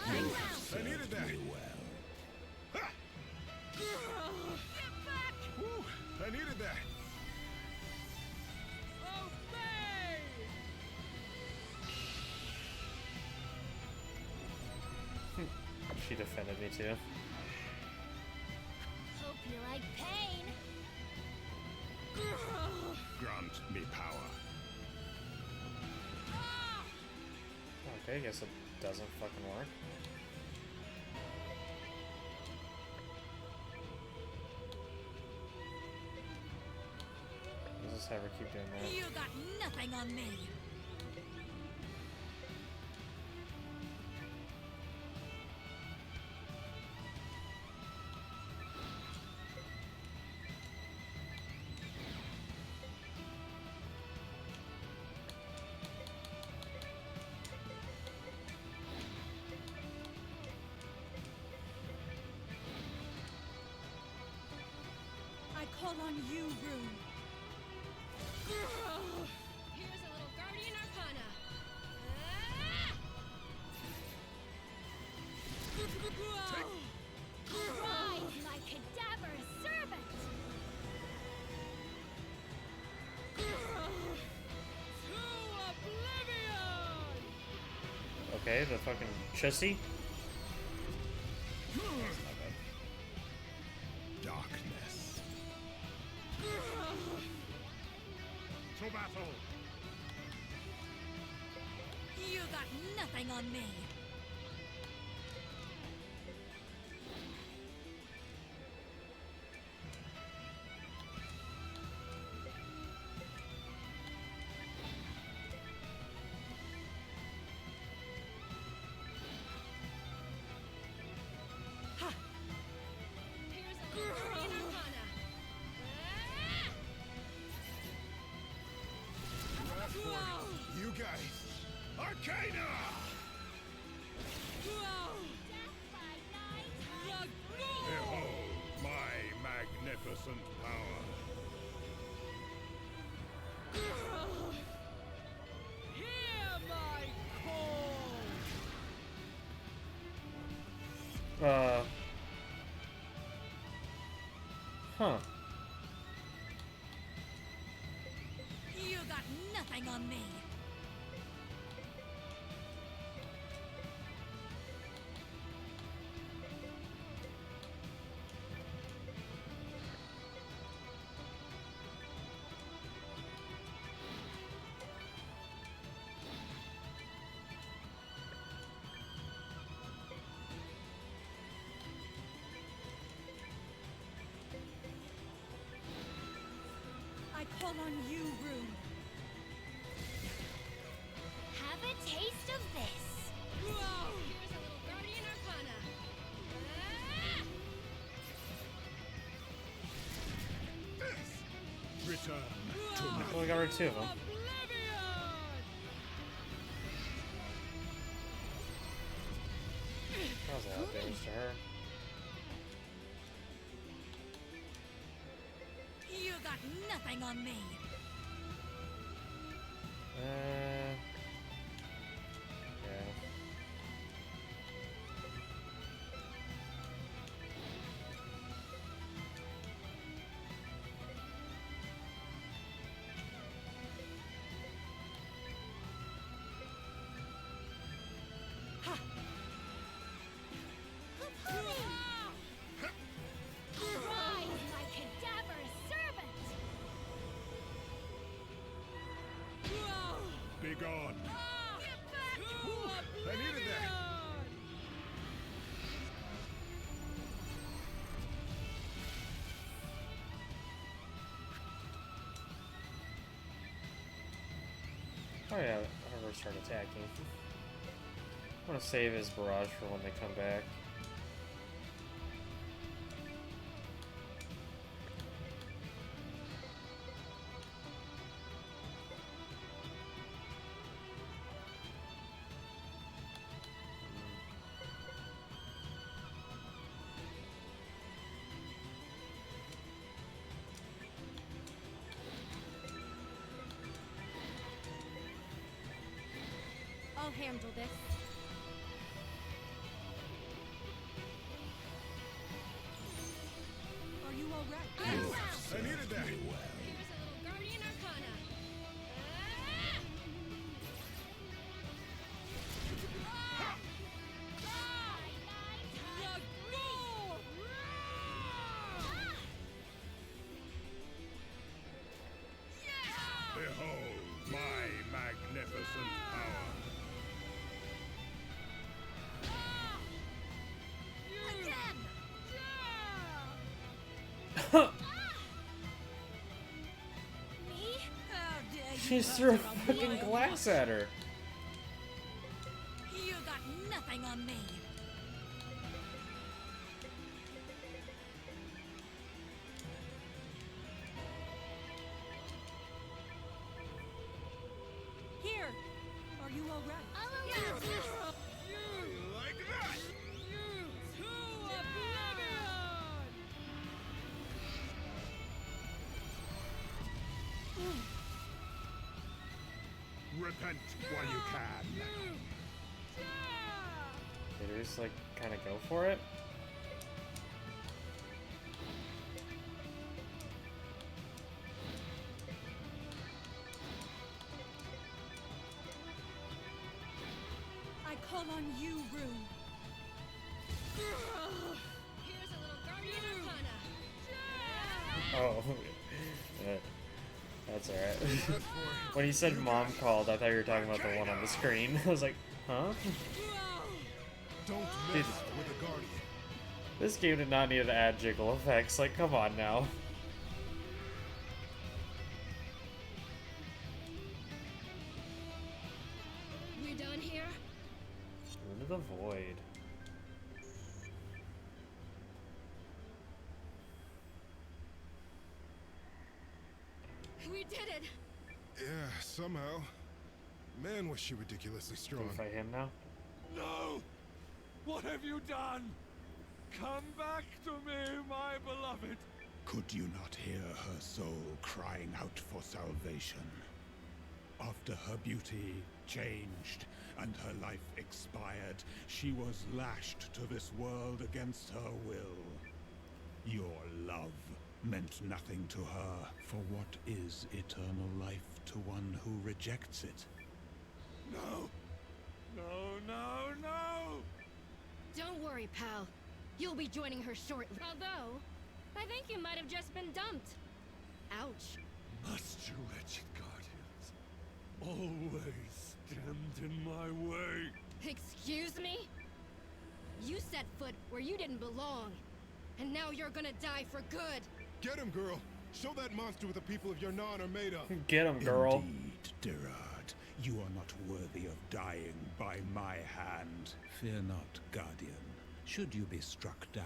I needed that. Ha! Whew, I needed that. She defended me too. Hope you like pain. Grant me power. Okay, I guess it doesn't fucking work. Let's just have her keep doing that. You got nothing on me! I call on you, Rune. Here's a little Guardian Arcana. Arise, my cadaverous servant! Okay, the fucking chussy. Darkness. To battle! You got nothing on me! magnificent power. Hear my call! Huh. You got nothing on me. I call on you, Rune. Have a taste of this. Here's a little Guardian Arcana. Return to Well, we got rid of 2 of them. That was a lot of damage to her. You got nothing on me. Yeah. Rise, my cadaverous servant! be gone. I needed that. Oh yeah, I'll start attacking. I want to save his barrage for when they come back. I'll handle this. Are you all right? I needed that. Here's a little Guardian Arcana. Behold my magnificent power. Me? How dare you? She threw a fucking glass at her. You got nothing on me. Here. Are you all right? Like that. Repent while you can. Did we just like kind of go for it? I call on you, Rune. Here's a little Guardian Arcana. Oh, that's alright. When you said mom called, I thought you were talking about the one on the screen. I was like, huh? Don't Dude. mess with a guardian. This game did not need to add jiggle effects. Like, come on now. We done here? Rune of the Void. We did it! Yeah, somehow. Man, was she ridiculously Do strong. we fight him now? No! What have you done? Come back to me, my beloved. Could you not hear her soul crying out for salvation? After her beauty changed and her life expired, she was lashed to this world against her will. Your love meant nothing to her, for what is eternal life to one who rejects it? No! No, no, no! Don't worry, pal. You'll be joining her shortly. Although, I think you might have just been dumped. Ouch. Must you wretched guardians always stand in my way? Excuse me? You set foot where you didn't belong. And now you're gonna die for good. Get him, girl. Show that monster what the people of Yarnan are made of. Get him, girl. Indeed, Dirard. You are not worthy of dying by my hand. Fear not, Guardian. Should you be struck down,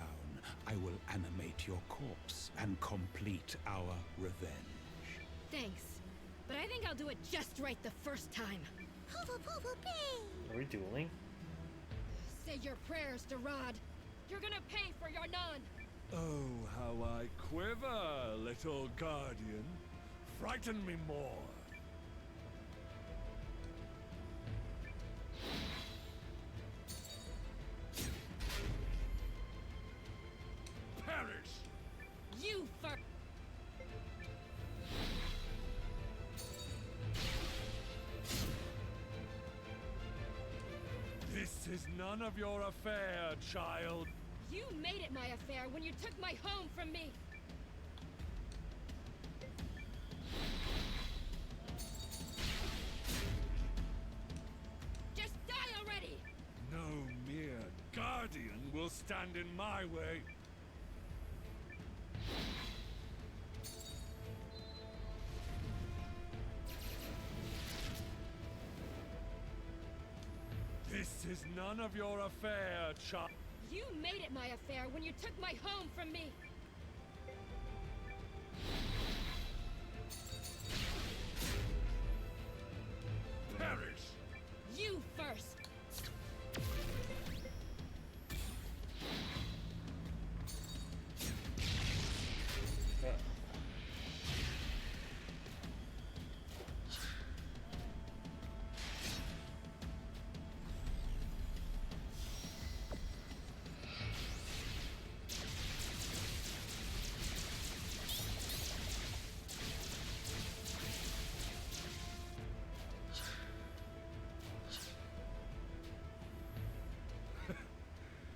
I will animate your corpse and complete our revenge. Thanks. But I think I'll do it just right the first time. Are we dueling? Say your prayers, Dirad. You're gonna pay for your nun. Oh, how I quiver, little guardian. Frighten me more. Perish! You first. This is none of your affair, child. You made it my affair when you took my home from me. Just die already! No mere guardian will stand in my way. This is none of your affair, child. You made it my affair when you took my home from me. Perish! You first.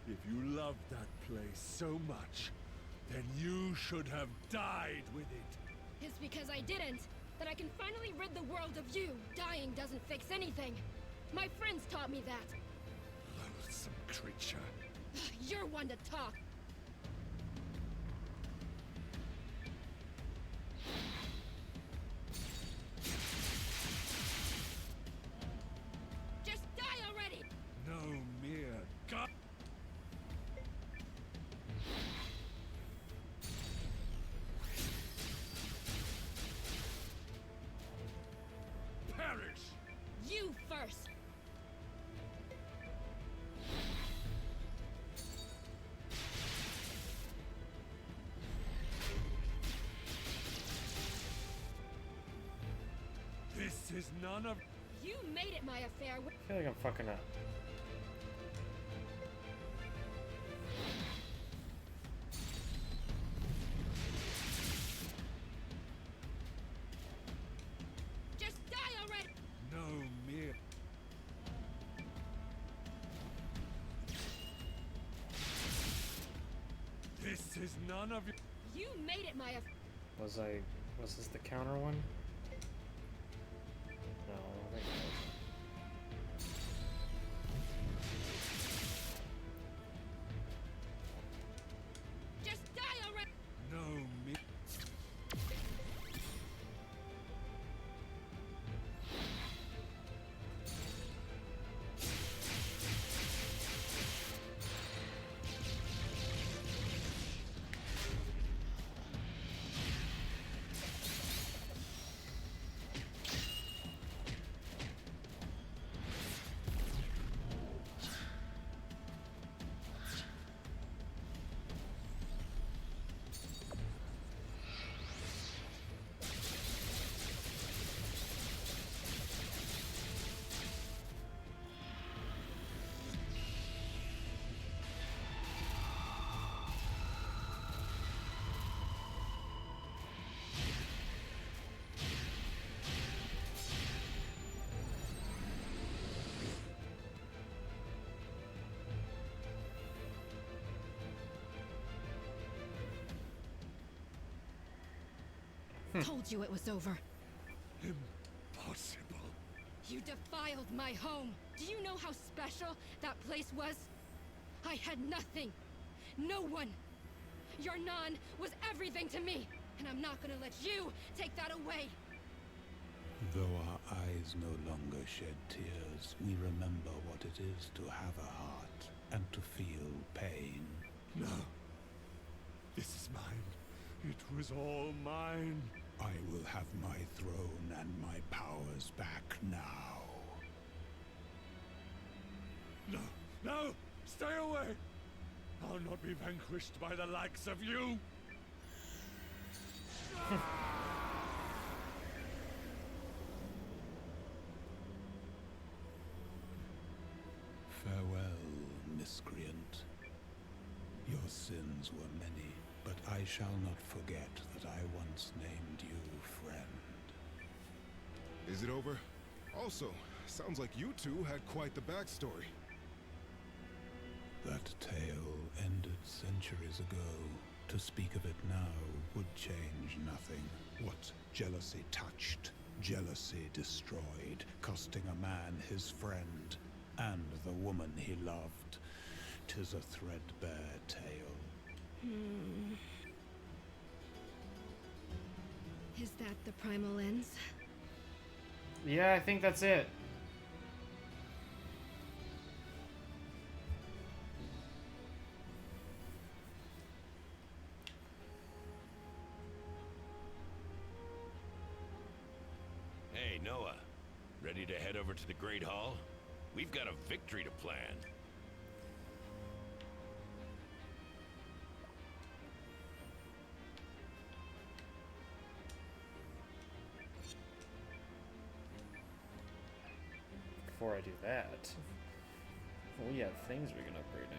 If you love that place so much, then you should have died with it. It's because I didn't that I can finally rid the world of you. Dying doesn't fix anything. My friends taught me that. Loathsome creature. You're one to talk. Just die already! No mere god. Perish! You first! This is none of... You made it my affair. I feel like I'm fucking up. Just die already! No mere... This is none of your... You made it my affair. Was this the counter one? No, I don't think it was. Just die already! No mere... Told you it was over. Impossible. You defiled my home. Do you know how special that place was? I had nothing. No one. Your Nan was everything to me, and I'm not gonna let you take that away. Though our eyes no longer shed tears, we remember what it is to have a heart and to feel pain. No. This is mine. It was all mine. I will have my throne and my powers back now. No, no! Stay away! I'll not be vanquished by the likes of you! Farewell, miscreant. Your sins were many, but I shall not forget that I once named you friend. Is it over? Also, sounds like you two had quite the backstory. That tale ended centuries ago. To speak of it now would change nothing. What jealousy touched, jealousy destroyed, costing a man his friend and the woman he loved. 'Tis a threadbare tale. Is that the primal lens? Yeah, I think that's it. Hey, Noah. Ready to head over to the Great Hall? We've got a victory to plan. Before I do that, we have things we can upgrade now.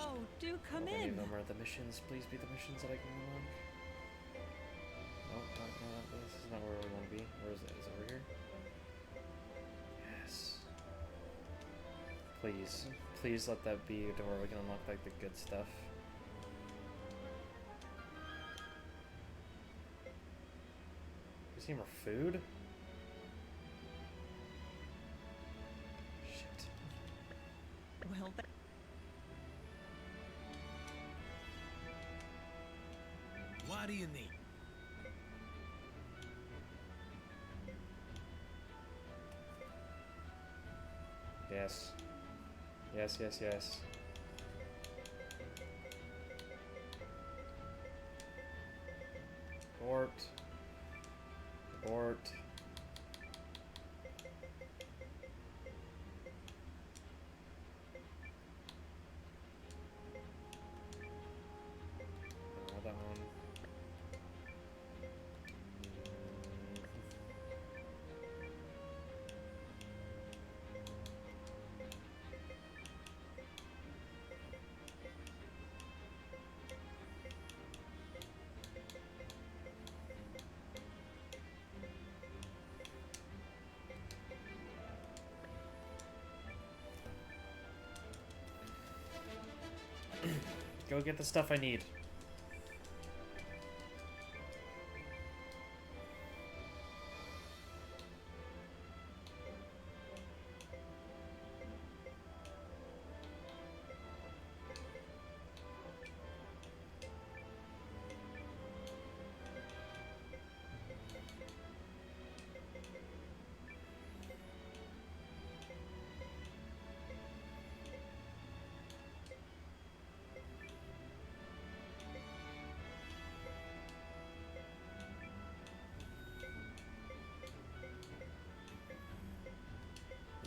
Oh, do come Any in. of them are the missions. Please be the missions that I can unlock. Nope, no, this is not where we want to be. Where is it? Is it over here? Yes. Please. Please let that be a door we can unlock like the good stuff. Is any more food? Shit. Well, What do you need? Yes. Yes, yes, yes. Abort. Abort. Another one. Go get the stuff I need.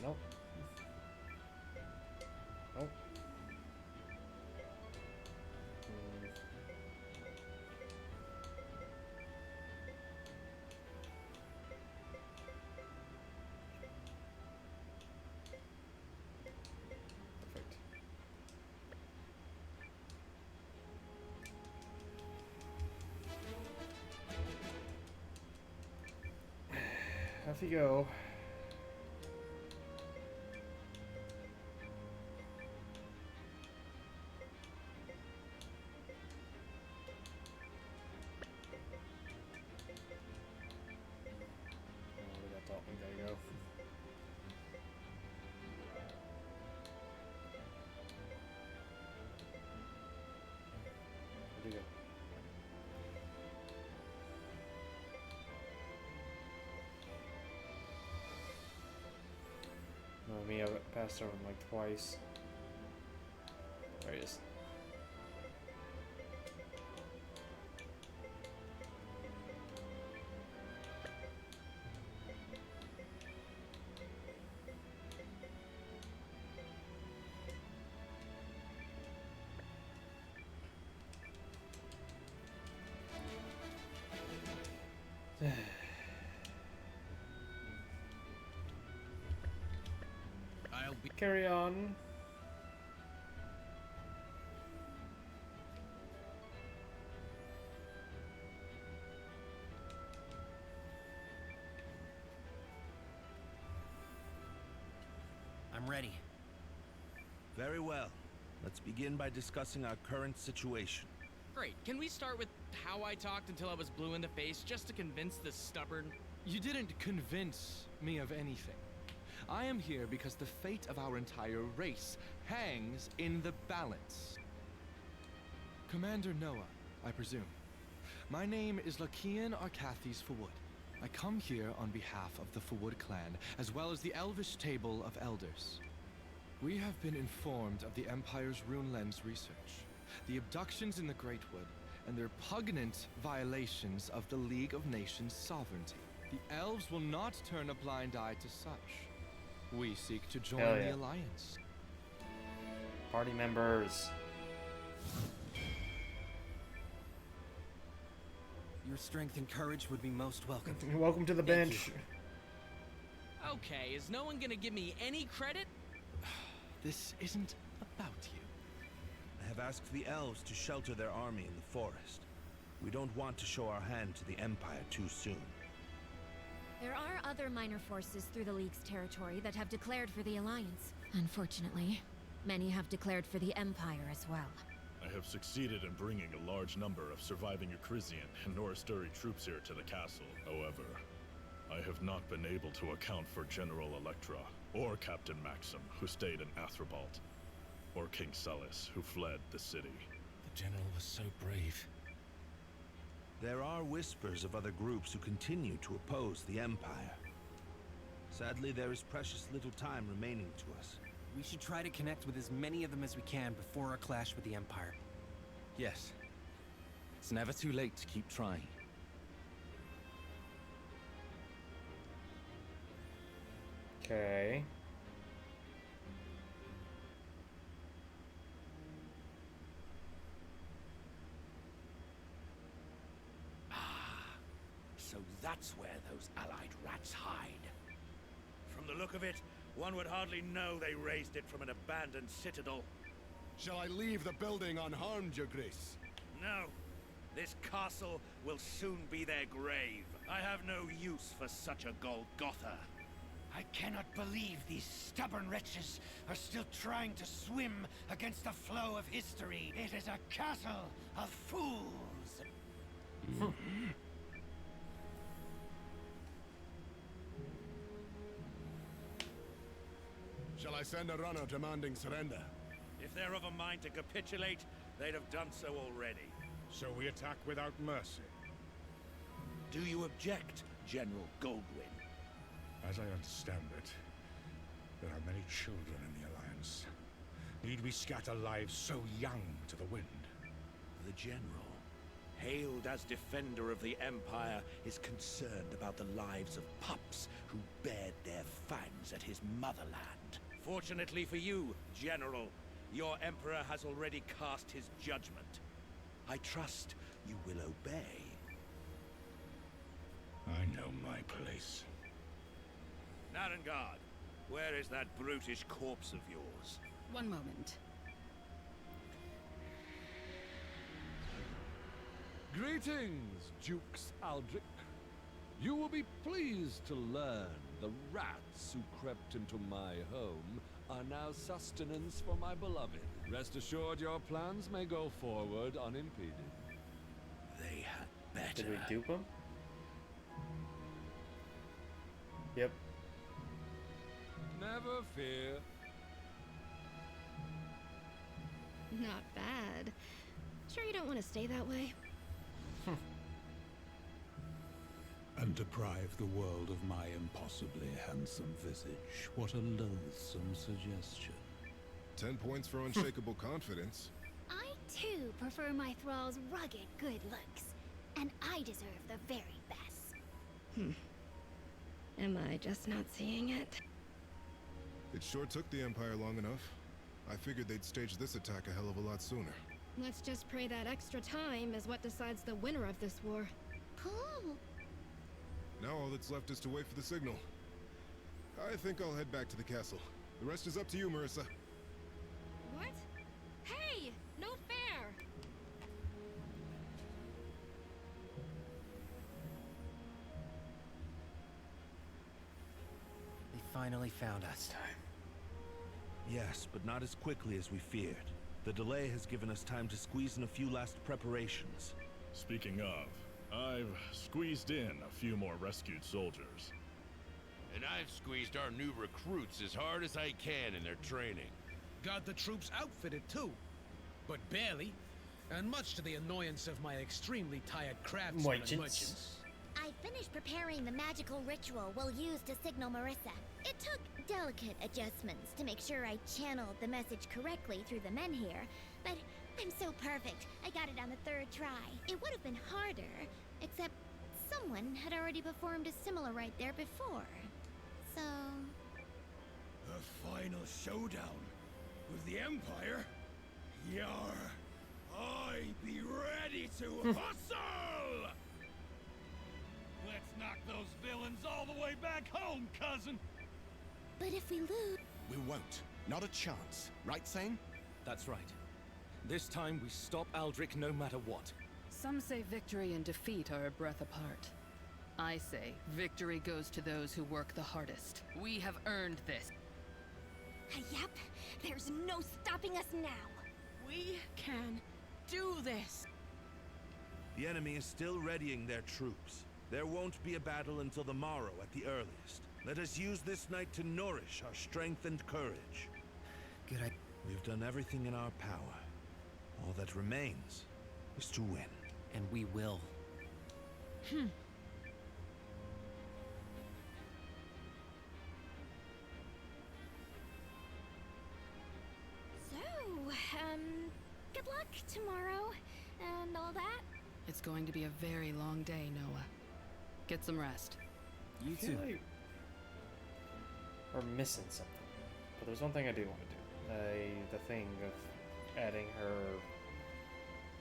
Nope. Nope. Perfect. Off you go. passed over him like twice. There he is. I'll be Carry on. I'm ready. Very well. Let's begin by discussing our current situation. Great. Can we start with how I talked until I was blue in the face just to convince this stubborn... You didn't convince me of anything. I am here because the fate of our entire race hangs in the balance. Commander Noah, I presume. My name is Lakian Arcathis Fawud. I come here on behalf of the Fawud clan, as well as the Elvish Table of Elders. We have been informed of the Empire's Rune Lens research, the abductions in the Great Wood, and their repugnant violations of the League of Nations sovereignty. The elves will not turn a blind eye to such. We seek to join Hell yeah. the Alliance. Party members. Your strength and courage would be most welcome. Welcome to the Thank bench. you. Okay, is no one gonna give me any credit? This isn't about you. I have asked the elves to shelter their army in the forest. We don't want to show our hand to the Empire too soon. There are other minor forces through the League's territory that have declared for the Alliance. Unfortunately, many have declared for the Empire as well. I have succeeded in bringing a large number of surviving Eucrisian and Noristuri troops here to the castle. However, I have not been able to account for General Electra, or Captain Maxim, who stayed in Athribalt, or King Celis, who fled the city. The general was so brave. There are whispers of other groups who continue to oppose the Empire. Sadly, there is precious little time remaining to us. We should try to connect with as many of them as we can before our clash with the Empire. Yes. It's never too late to keep trying. Okay. So that's where those allied rats hide. From the look of it, one would hardly know they raised it from an abandoned citadel. Shall I leave the building unharmed, Your Grace? No. This castle will soon be their grave. I have no use for such a Golgotha. I cannot believe these stubborn wretches are still trying to swim against the flow of history. It is a castle of fools. Shall I send a runner demanding surrender? If they're of a mind to capitulate, they'd have done so already. So we attack without mercy. Do you object, General Goldwyn? As I understand it, there are many children in the Alliance. Need we scatter lives so young to the wind? The General, hailed as defender of the Empire, is concerned about the lives of pups who bared their fangs at his motherland. Fortunately for you, General, your Emperor has already cast his judgment. I trust you will obey. I know my place. Narengard, where is that brutish corpse of yours? One moment. Greetings, Dukes Aldrich. You will be pleased to learn the rats who crept into my home are now sustenance for my beloved. Rest assured your plans may go forward unimpeded. They had better. Did we dupe him? Yep. Never fear. Not bad. Sure you don't want to stay that way? and deprive the world of my impossibly handsome visage. What a loathsome suggestion. 10 points for unshakable confidence. I too prefer my thrall's rugged good looks, and I deserve the very best. Am I just not seeing it? It sure took the Empire long enough. I figured they'd stage this attack a hell of a lot sooner. Let's just pray that extra time is what decides the winner of this war. Cool. Now all that's left is to wait for the signal. I think I'll head back to the castle. The rest is up to you, Marissa. What? Hey! No fair! They finally found us. Yes, but not as quickly as we feared. The delay has given us time to squeeze in a few last preparations. Speaking of, I've squeezed in a few more rescued soldiers. And I've squeezed our new recruits as hard as I can in their training. Got the troops outfitted too, but barely, and much to the annoyance of my extremely tired craftsmen and merchants. I finished preparing the magical ritual we'll use to signal Marissa. It took delicate adjustments to make sure I channeled the message correctly through the men here, but I'm so perfect. I got it on the 3rd try. It would have been harder, except someone had already performed a similar rite there before. So... The final showdown with the Empire? Yar! I be ready to hustle! Let's knock those villains all the way back home, cousin! But if we lose... We won't. Not a chance. Right, Sane? That's right. This time we stop Aldrich no matter what. Some say victory and defeat are a breath apart. I say victory goes to those who work the hardest. We have earned this. Yep, there's no stopping us now. We can do this. The enemy is still readying their troops. There won't be a battle until the morrow at the earliest. Let us use this night to nourish our strength and courage. Good idea. We've done everything in our power. All that remains is to win. And we will. So, good luck tomorrow and all that. It's going to be a very long day, Noah. Get some rest. You too. Like we're missing something. But there's one thing I do want to do. The thing of adding her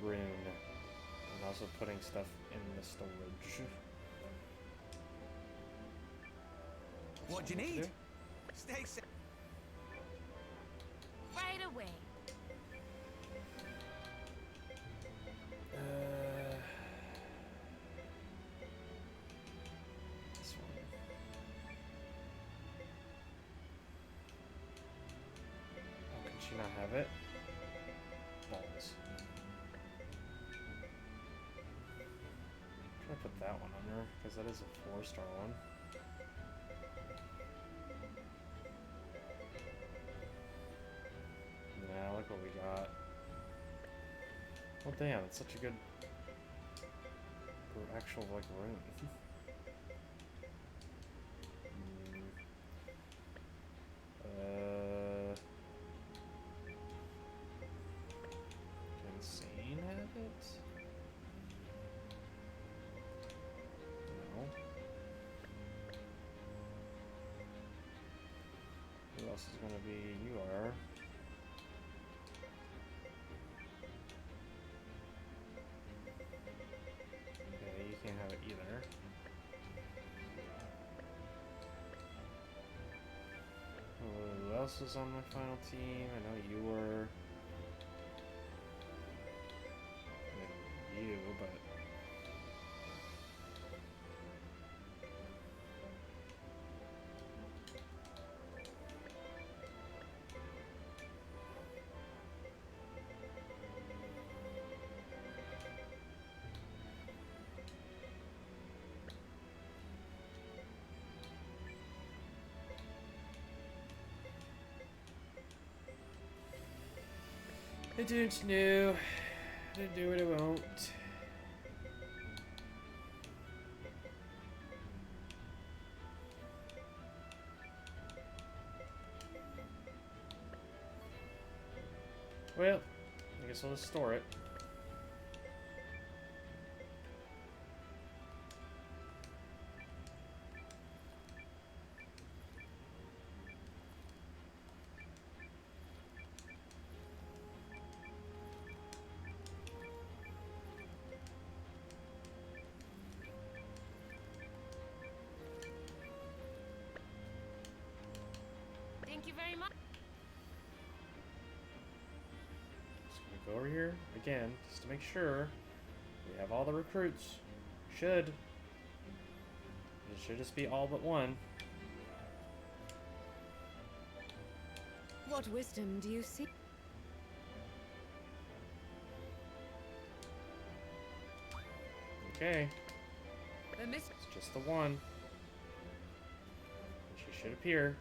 rune and also putting stuff in the storage. What do you need? Stay safe. Right away. This one. Oh, can she not have it? Balls. Try to put that one on her, because that is a 4-star one. Nah, look what we got. Oh damn, it's such a good actual like rune. Insane have it? No. Who else is gonna be? You are. Okay, you can't have it either. Who else was on my final team? I know you were. You, but I don't know. I don't do it, I won't. Well, I guess I'll just store it. Thank you very much. Just gonna go over here again, just to make sure we have all the recruits. Should. It should just be all but one. What wisdom do you see? Okay. The miss. It's just the one. And she should appear.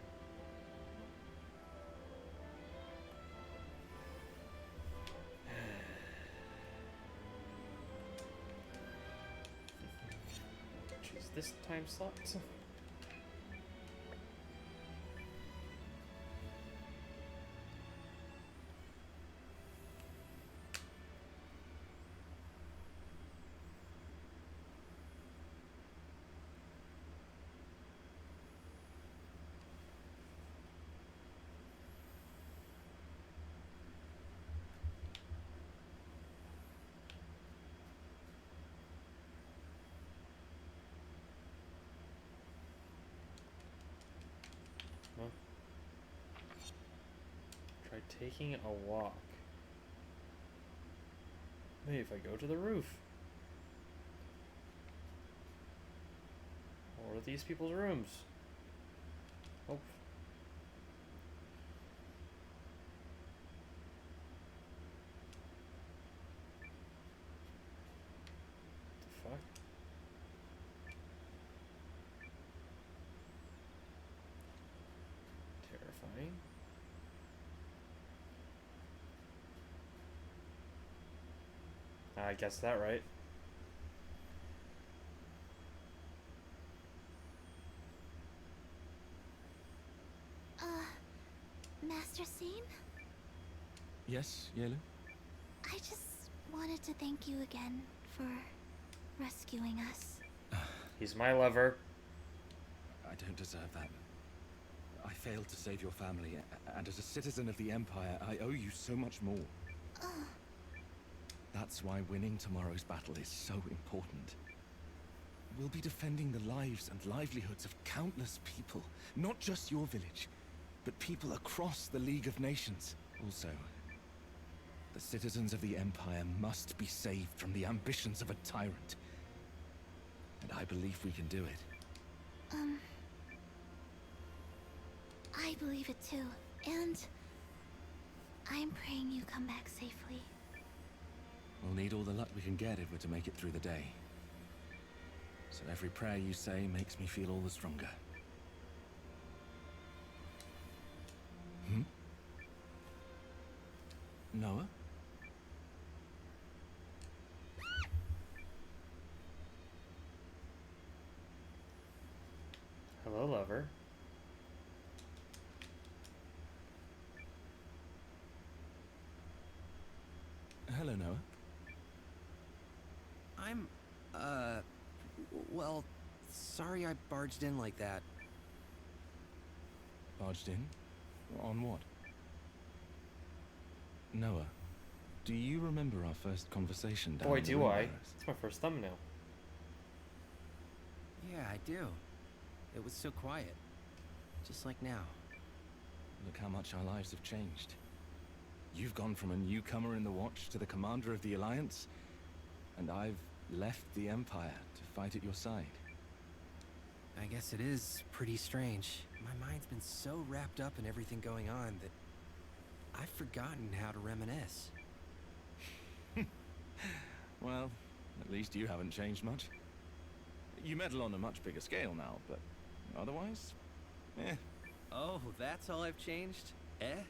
Choose this time slot. Well, try taking a walk. Maybe if I go to the roof. Or these people's rooms. Oh. The fuck? Terrifying. I guessed that right. Master Seam? Yes, Yelu? I just wanted to thank you again for rescuing us. He's my lover. I don't deserve that. I failed to save your family, and as a citizen of the Empire, I owe you so much more. That's why winning tomorrow's battle is so important. We'll be defending the lives and livelihoods of countless people, not just your village, but people across the League of Nations. Also, the citizens of the Empire must be saved from the ambitions of a tyrant. And I believe we can do it. I believe it too. And I'm praying you come back safely. We'll need all the luck we can get if we're to make it through the day. So every prayer you say makes me feel all the stronger. Noah? Hello, lover. Hello, Noah. I'm, well, sorry I barged in like that. Barged in? On what? Noah, do you remember our first conversation down Boy, in the do Wind I. Barrows? It's my first thumbnail. Yeah, I do. It was so quiet. Just like now. Look how much our lives have changed. You've gone from a newcomer in the Watch to the commander of the Alliance, and I've left the Empire to fight at your side. I guess it is pretty strange. My mind's been so wrapped up in everything going on that I've forgotten how to reminisce. Well, at least you haven't changed much. You meddle on a much bigger scale now, but otherwise, eh. Oh, that's all I've changed? Eh?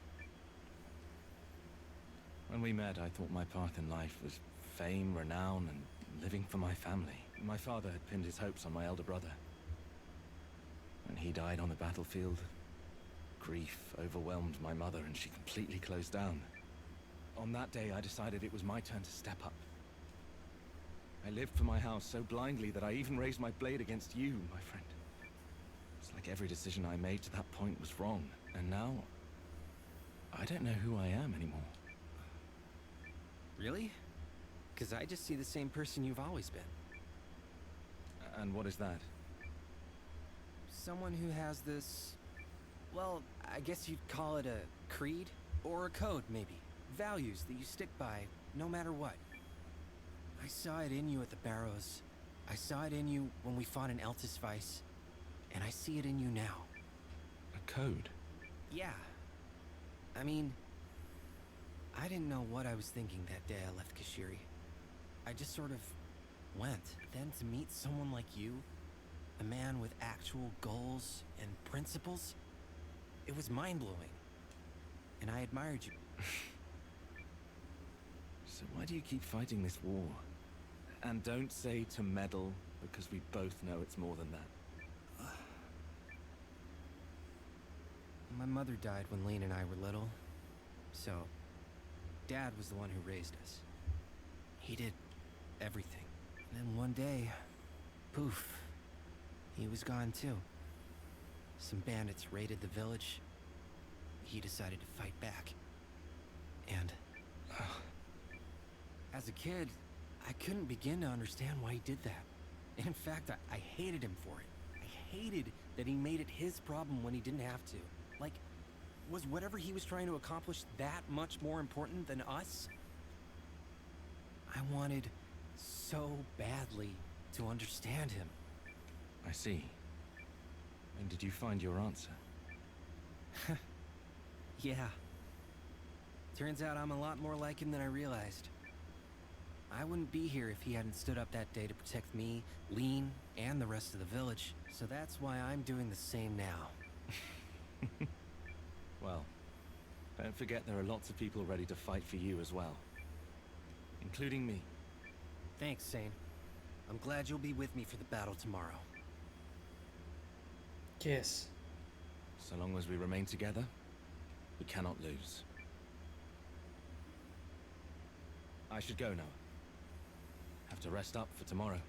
When we met, I thought my path in life was fame, renown, and living for my family. My father had pinned his hopes on my elder brother. When he died on the battlefield, grief overwhelmed my mother and she completely closed down. On that day, I decided it was my turn to step up. I lived for my house so blindly that I even raised my blade against you, my friend. It's like every decision I made to that point was wrong, and now I don't know who I am anymore. Really? Because I just see the same person you've always been. And what is that? Someone who has this... well, I guess you'd call it a creed? Or a code, maybe. Values that you stick by, no matter what. I saw it in you at the Barrows. I saw it in you when we fought in Eltisvice. And I see it in you now. A code? Yeah. I mean... I didn't know what I was thinking that day I left Kashiri. I just sort of went. Then to meet someone like you, a man with actual goals and principles, it was mind-blowing. And I admired you. So why do you keep fighting this war? And don't say to meddle, because we both know it's more than that. My mother died when Lane and I were little, so Dad was the one who raised us. He did everything. And then one day, poof, he was gone too. Some bandits raided the village. He decided to fight back. And as a kid, I couldn't begin to understand why he did that. In fact, I hated him for it. I hated that he made it his problem when he didn't have to. Like, was whatever he was trying to accomplish that much more important than us? I wanted so badly to understand him. I see. And did you find your answer? Yeah. Turns out I'm a lot more like him than I realized. I wouldn't be here if he hadn't stood up that day to protect me, Lean, and the rest of the village. So that's why I'm doing the same now. Well, don't forget there are lots of people ready to fight for you as well. Including me. Thanks, Sane. I'm glad you'll be with me for the battle tomorrow. Kiss. So long as we remain together, we cannot lose. I should go now. Have to rest up for tomorrow.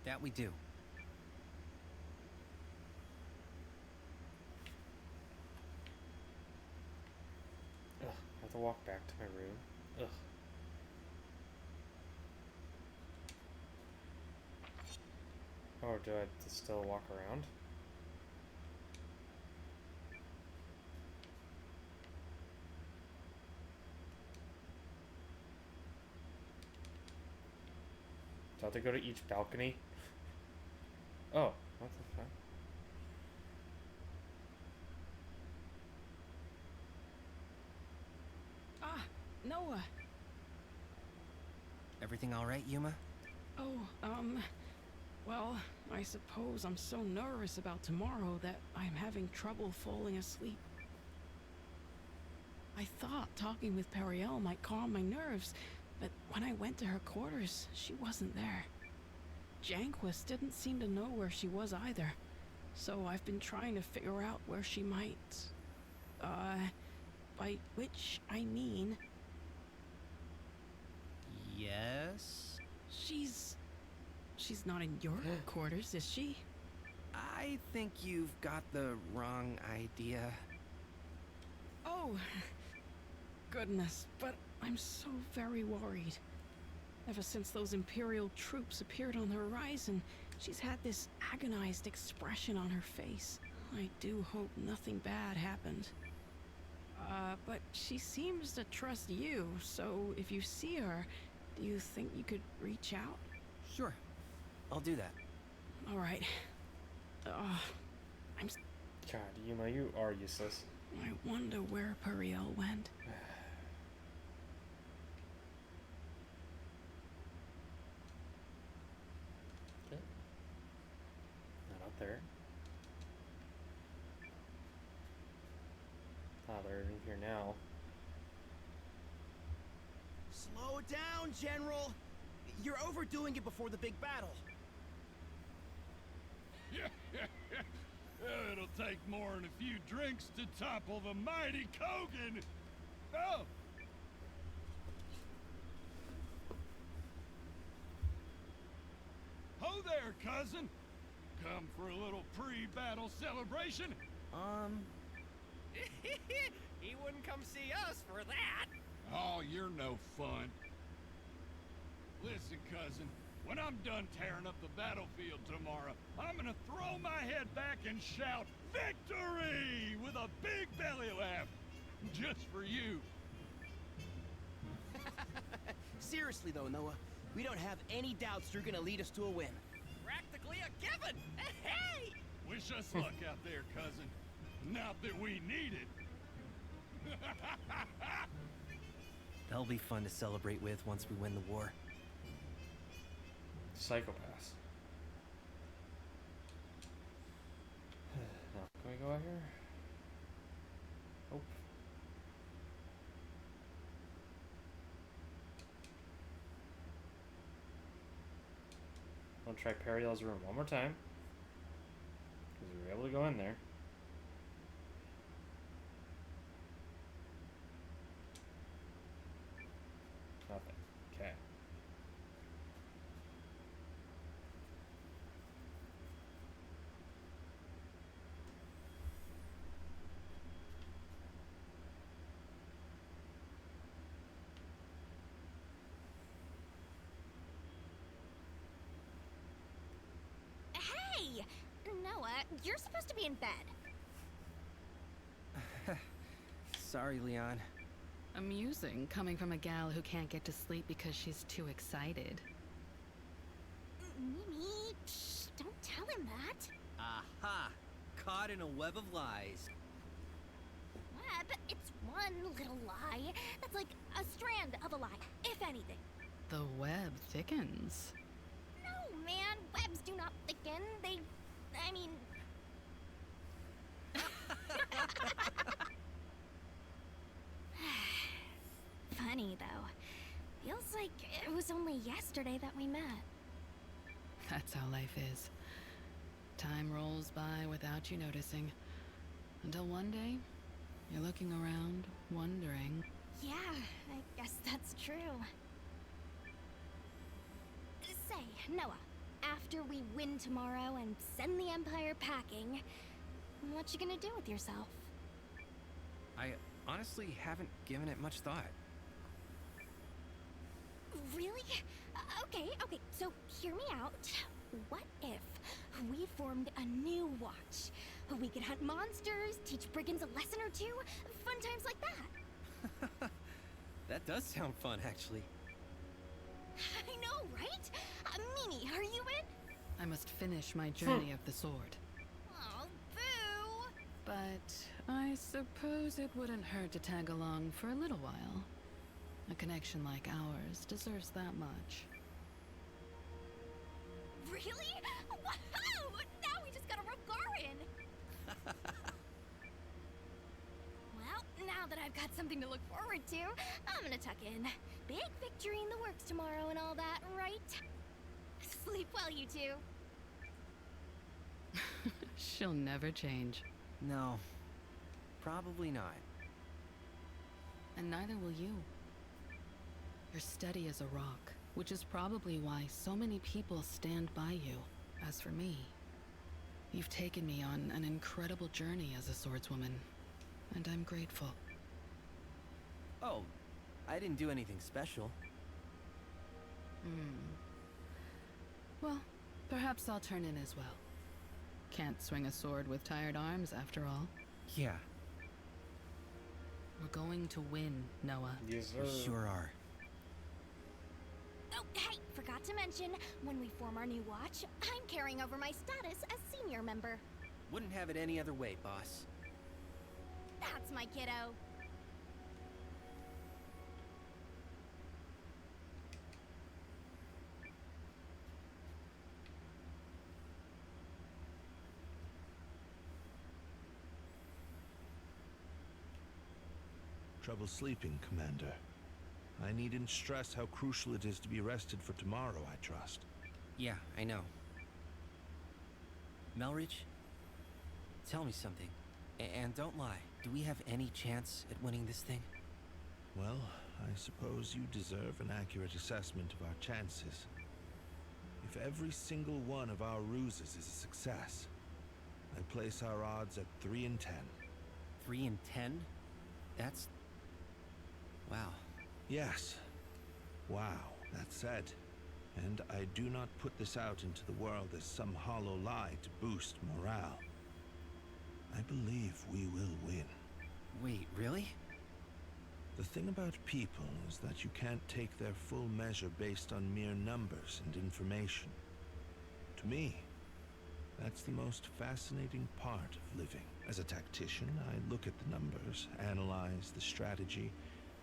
That we do. Ugh, I have to walk back to my room. Ugh. Oh, do I have to still walk around? Do I have to go to each balcony? Oh, what the fuck? Ah, Noah. Everything all right, Yuma? Oh, well, I suppose I'm so nervous about tomorrow that I'm having trouble falling asleep. I thought talking with Periel might calm my nerves, but when I went to her quarters, she wasn't there. Janquist didn't seem to know where she was either, so I've been trying to figure out where she might... by which I mean... Yes? She's not in your quarters, is she? I think you've got the wrong idea. Oh, goodness, but I'm so very worried. Ever since those Imperial troops appeared on the horizon, she's had this agonized expression on her face. I do hope nothing bad happened. But she seems to trust you, so if you see her, do you think you could reach out? Sure. I'll do that. All right. God, Yuma, you are useless. I wonder where Periel went. Okay. Not up there. Ah, they're in here now. Slow down, General! You're overdoing it before the big battle. It'll take more than a few drinks to topple the mighty Kogan! Oh! cousin? Come for a little pre-battle celebration? He wouldn't come see us for that. Oh, you're no fun. Listen, cousin, when I'm done tearing up the battlefield tomorrow, I'm gonna throw my head back and shout, "Victory!" with a big belly laugh. Just for you. Seriously though, Noah, we don't have any doubts you're gonna lead us to a win. Practically a given. Hey! Wish us luck out there, cousin. Not that we need it. That'll be fun to celebrate with once we win the war. Psychopaths. Now, can we go out here? Nope. I'll try Periel's room one more time. Because we were able to go in there. Nothing. Okay. Hey! Noah, you're supposed to be in bed. Sorry, Leon. Amusing, coming from a gal who can't get to sleep because she's too excited. Mimi, shh, don't tell him that. Aha! Caught in a web of lies. Web, it's one little lie. That's like a strand of a lie, if anything. The web thickens. No, man, webs do not thicken. I mean... Funny, though. Feels like it was only yesterday that we met. That's how life is. Time rolls by without you noticing. Until one day, you're looking around, wondering. Yeah, I guess that's true. Say, Noah, after we win tomorrow and send the Empire packing, what you gonna do with yourself? I honestly haven't given it much thought. Really? Okay, so hear me out. What if we formed a new watch? We could hunt monsters, teach brigands a lesson or two, fun times like that. That does sound fun, actually. I know, right? Mimi, are you in? I must finish my journey of the sword. Oh, boo! But I suppose it wouldn't hurt to tag along for a little while. A connection like ours deserves that much. Really? Wow! Now we just got a Rogarin! Well, now that I've got something to look forward to, I'm gonna tuck in. Big victory in the works tomorrow and all that, right? Sleep well, you two. She'll never change. No, probably not. And neither will you. You're steady as a rock, which is probably why so many people stand by you. As for me, you've taken me on an incredible journey as a swordswoman, and I'm grateful. Oh, I didn't do anything special. Well, perhaps I'll turn in as well. Can't swing a sword with tired arms, after all. Yeah. We're going to win, Noah. Yes, We sure are. Oh, hey, forgot to mention, when we form our new watch, I'm carrying over my status as senior member. Wouldn't have it any other way, boss. That's my kiddo. Trouble sleeping, Commander. I needn't stress how crucial it is to be rested for tomorrow, I trust. Yeah, I know. Melridge, tell me something. And don't lie. Do we have any chance at winning this thing? Well, I suppose you deserve an accurate assessment of our chances. If every single one of our ruses is a success, I place our odds at 3 in 10. 3 in 10? That's... wow. Yes. Wow, that said. And I do not put this out into the world as some hollow lie to boost morale. I believe we will win. Wait, really? The thing about people is that you can't take their full measure based on mere numbers and information. To me, that's the most fascinating part of living. As a tactician, I look at the numbers, analyze the strategy,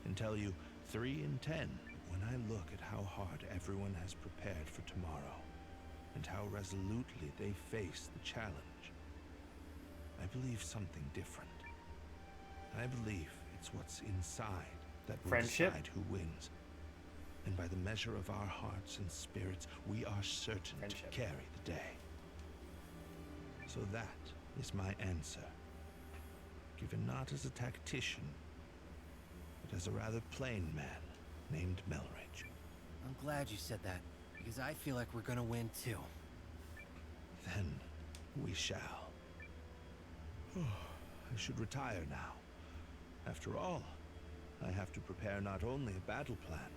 and tell you 3 in 10 when I look at how hard everyone has prepared for tomorrow and how resolutely they face the challenge. I believe something different. I believe it's what's inside that will decide who wins. And by the measure of our hearts and spirits, we are certain to carry the day. So that is my answer. Given not as a tactician, but as a rather plain man named Melridge. I'm glad you said that, because I feel like we're gonna win too. Then we shall. I should retire now. After all, I have to prepare not only a battle plan,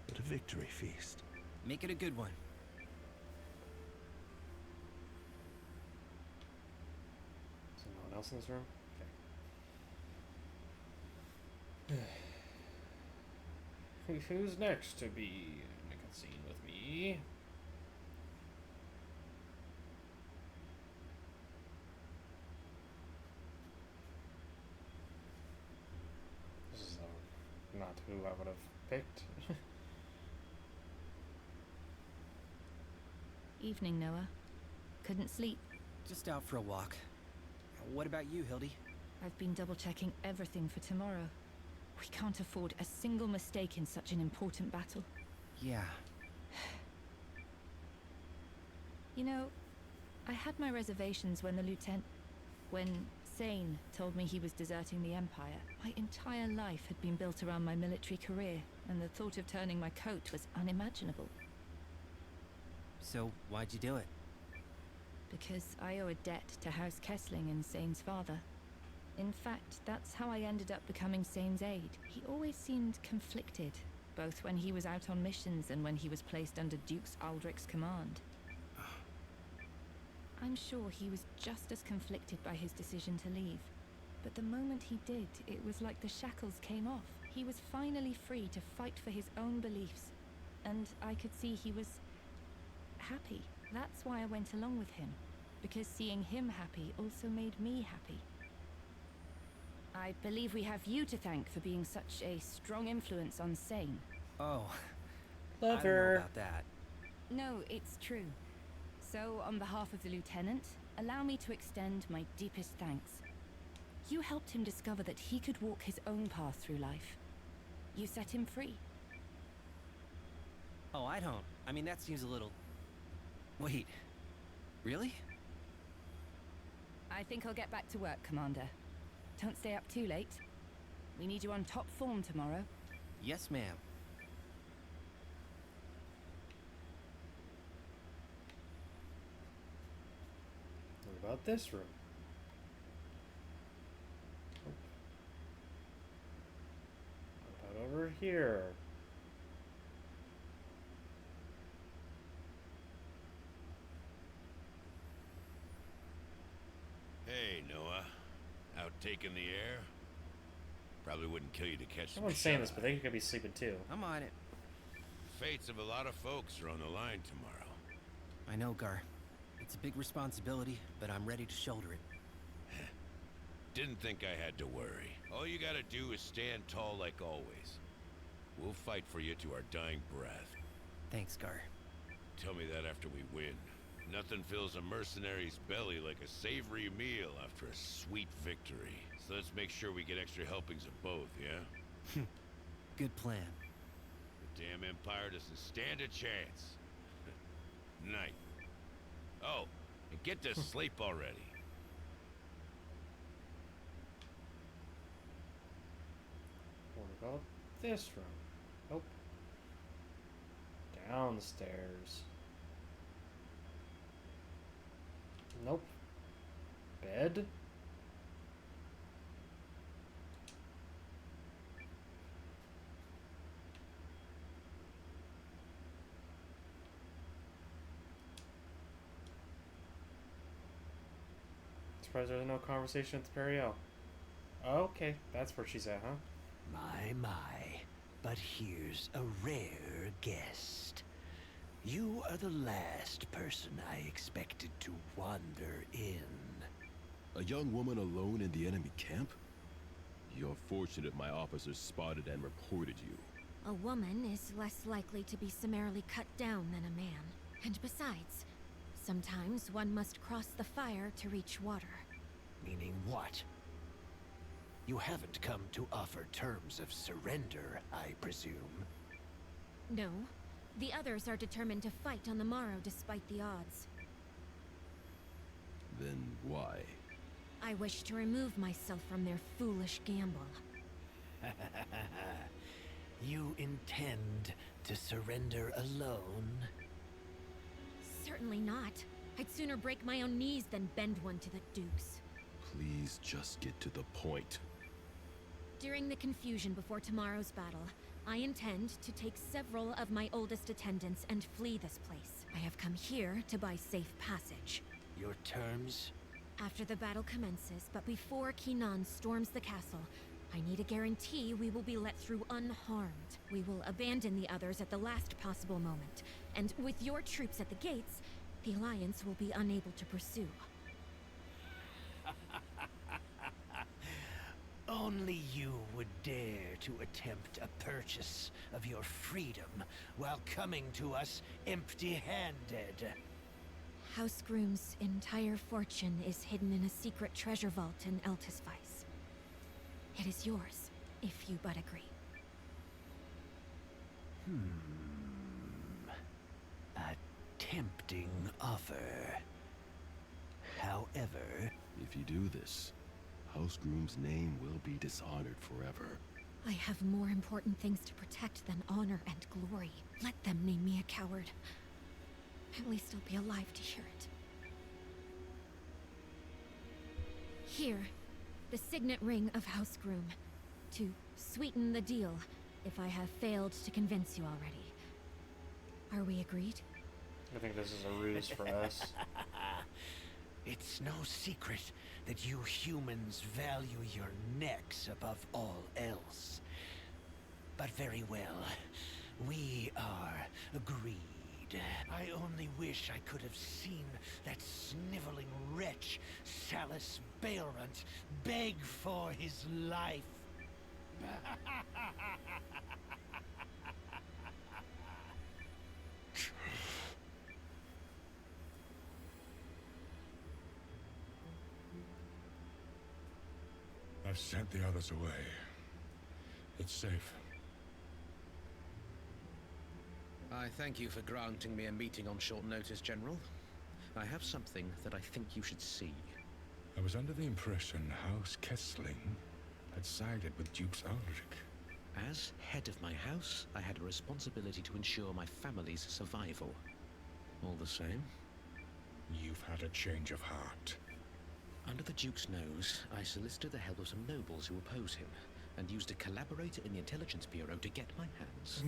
but a victory feast. Make it a good one. Is there no one else in this room? Okay. Who's next to be in a cutscene with me? This is not who I would have picked. Evening, Noah. Couldn't sleep. Just out for a walk. What about you, Hildy? I've been double-checking everything for tomorrow. We can't afford a single mistake in such an important battle. Yeah. You know, I had my reservations when when Sane told me he was deserting the Empire. My entire life had been built around my military career, and the thought of turning my coat was unimaginable. So, why'd you do it? Because I owe a debt to House Kessling and Sane's father. In fact, that's how I ended up becoming Sane's aide. He always seemed conflicted, both when he was out on missions and when he was placed under Duke's Aldrich's command. I'm sure he was just as conflicted by his decision to leave. But the moment he did, it was like the shackles came off. He was finally free to fight for his own beliefs. And I could see he was happy. That's why I went along with him. Because seeing him happy also made me happy. I believe we have you to thank for being such a strong influence on Sane. Oh. Love I don't her. know about that. No, it's true. So, on behalf of the Lieutenant, allow me to extend my deepest thanks. You helped him discover that he could walk his own path through life. You set him free. Oh, I don't. I mean, that seems a little... Wait. Really? I think I'll get back to work, Commander. Don't stay up too late. We need you on top form tomorrow. Yes, ma'am. What about this room? What about over here? Hey, Noah. Out taking the air? Probably wouldn't kill you to catch some Someone's saying this, shot. but they could be sleeping too. I'm on it. Fates of a lot of folks are on the line tomorrow. I know, Gar. It's a big responsibility, but I'm ready to shoulder it. Didn't think I had to worry. All you gotta do is stand tall like always. We'll fight for you to our dying breath. Thanks, Gar. Tell me that after we win. Nothing fills a mercenary's belly like a savory meal after a sweet victory. So let's make sure we get extra helpings of both, yeah? Good plan. The damn Empire doesn't stand a chance. Night. Oh, and get to sleep already. What about this room? Nope. Downstairs. Nope. Bed? Surprised there's no conversation with Periel. Okay, that's where she's at, huh? My. But here's a rare guest. You are the last person I expected to wander in. A young woman alone in the enemy camp? You're fortunate my officers spotted and reported you. A woman is less likely to be summarily cut down than a man. And besides, sometimes one must cross the fire to reach water. Meaning what? You haven't come to offer terms of surrender, I presume. No. The others are determined to fight on the morrow despite the odds. Then why? I wish to remove myself from their foolish gamble. You intend to surrender alone? Certainly not. I'd sooner break my own knees than bend one to the Dukes. Please just get to the point. During the confusion before tomorrow's battle, I intend to take several of my oldest attendants and flee this place. I have come here to buy safe passage. Your terms? After the battle commences, but before Kinan storms the castle, I need a guarantee we will be let through unharmed. We will abandon the others at the last possible moment, and with your troops at the gates, the Alliance will be unable to pursue. Only you would dare to attempt a purchase of your freedom while coming to us empty-handed. House Groom's entire fortune is hidden in a secret treasure vault in Eltis Weiss. It is yours, if you but agree. A tempting offer. However... If you do this, House Groom's name will be dishonored forever. I have more important things to protect than honor and glory. Let them name me a coward. At least I'll be alive to hear it. Here, the signet ring of House Groom. To sweeten the deal, if I have failed to convince you already. Are we agreed? I think this is a ruse for us. It's no secret that you humans value your necks above all else. But very well, we are agreed. I only wish I could have seen that sniveling wretch, Salus Baelrunt, beg for his life. I've sent the others away. It's safe. I thank you for granting me a meeting on short notice, General. I have something that I think you should see. I was under the impression House Kessling had sided with Dukes Ulrich. As head of my house, I had a responsibility to ensure my family's survival. All the same, you've had a change of heart. Under the Duke's nose, I solicited the help of some nobles who oppose him, and used a collaborator in the Intelligence Bureau to get my hands.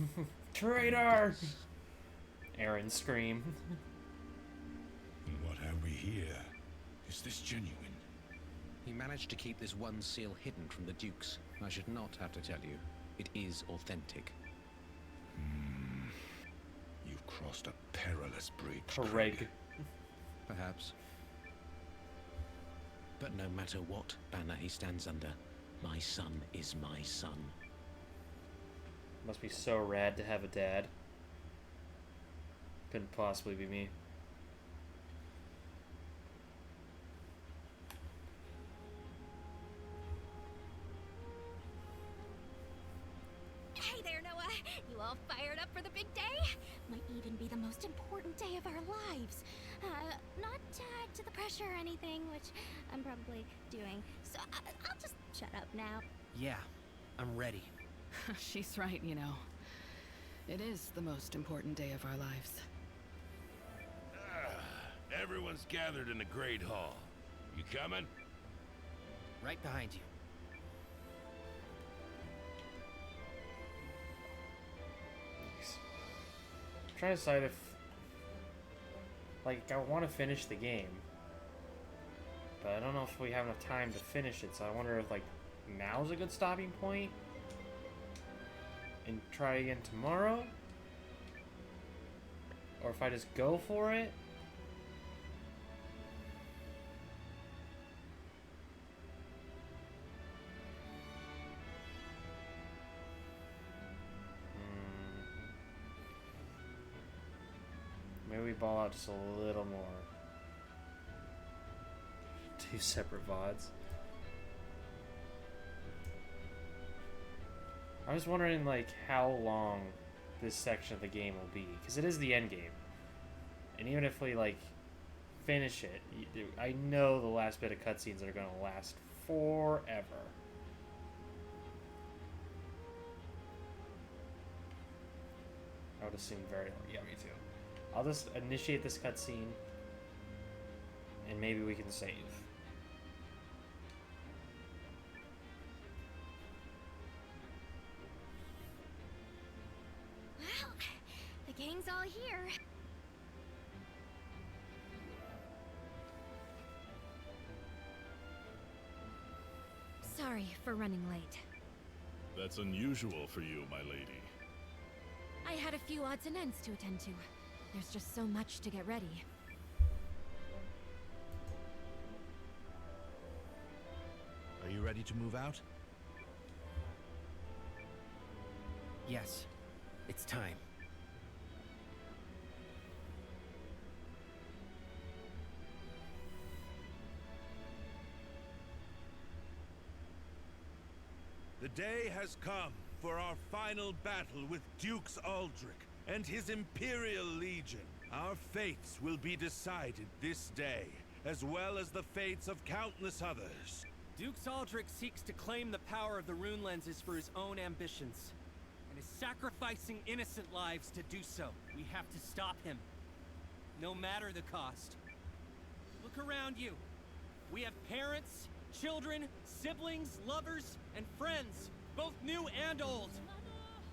Traitor! Aaron scream. And what have we here? Is this genuine? He managed to keep this one seal hidden from the Dukes. I should not have to tell you. It is authentic. You've crossed a perilous bridge, Craig. Perhaps. But no matter what banner he stands under, my son is my son. Must be so rad to have a dad. Couldn't possibly be me. Hey there, Noah! You all fired up for the big day? Might even be the most important day of our lives. Not tied to the pressure or anything, which I'm probably doing. So I'll just shut up now. Yeah, I'm ready. She's right, you know. It is the most important day of our lives. Everyone's gathered in the Great Hall. You coming? Right behind you. I'm trying to decide if, like, I want to finish the game, but I don't know if we have enough time to finish it. So I wonder if, like, now's a good stopping point, and try again tomorrow, or if I just go for it. Maybe we ball out just a little more. 2 separate VODs. I was wondering, like, how long this section of the game will be, because it is the end game. And even if we, like, finish it, I know the last bit of cutscenes are going to last forever. I would assume very long. Yeah, me too. I'll just initiate this cutscene, and maybe we can save. Well, the gang's all here. Sorry for running late. That's unusual for you, my lady. I had a few odds and ends to attend to. There's just so much to get ready. Are you ready to move out? Yes, it's time. The day has come for our final battle with Dukes Aldrich and his Imperial Legion. Our fates will be decided this day, as well as the fates of countless others. Dukes Aldrich seeks to claim the power of the rune lenses for his own ambitions, and is sacrificing innocent lives to do so. We have to stop him, no matter the cost. Look around you. We have parents, children, siblings, lovers, and friends, both new and old.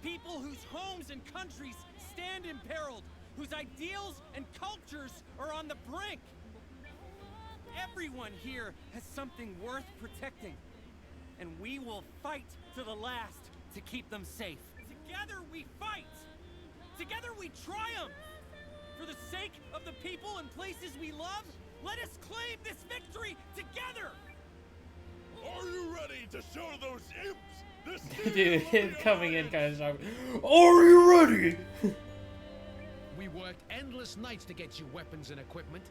People whose homes and countries stand imperiled, whose ideals and cultures are on the brink. Everyone here has something worth protecting, and we will fight to the last to keep them safe. Together we fight! Together we triumph! For the sake of the people and places we love, let us claim this victory together! Are you ready to show those imps Dude, him coming in kind of shocking. Are you ready? We worked endless nights to get you weapons and equipment,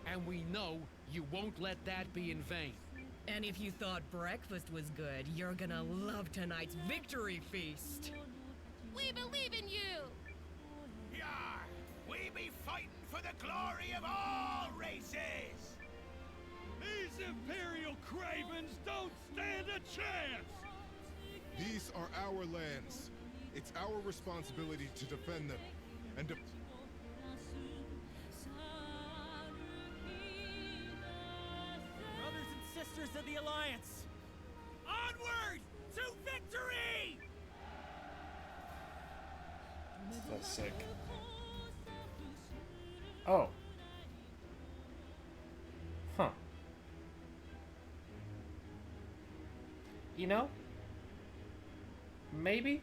and we know you won't let that be in vain. And if you thought breakfast was good, you're gonna love tonight's victory feast. We believe in you! Yar! We be fighting for the glory of all races! These Imperial cravens don't stand a chance! These are our lands. It's our responsibility to defend them. And Brothers and sisters of the Alliance, onward to victory! That's sick. Oh. Huh. You know, maybe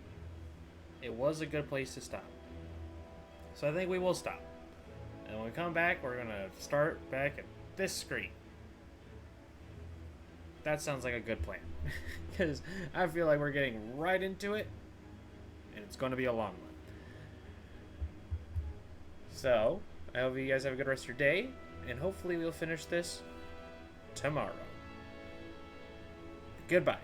it was a good place to stop. So I think we will stop. And when we come back, we're going to start back at this screen. That sounds like a good plan. Because I feel like we're getting right into it. And it's going to be a long one. So, I hope you guys have a good rest of your day. And hopefully we'll finish this tomorrow. Goodbye.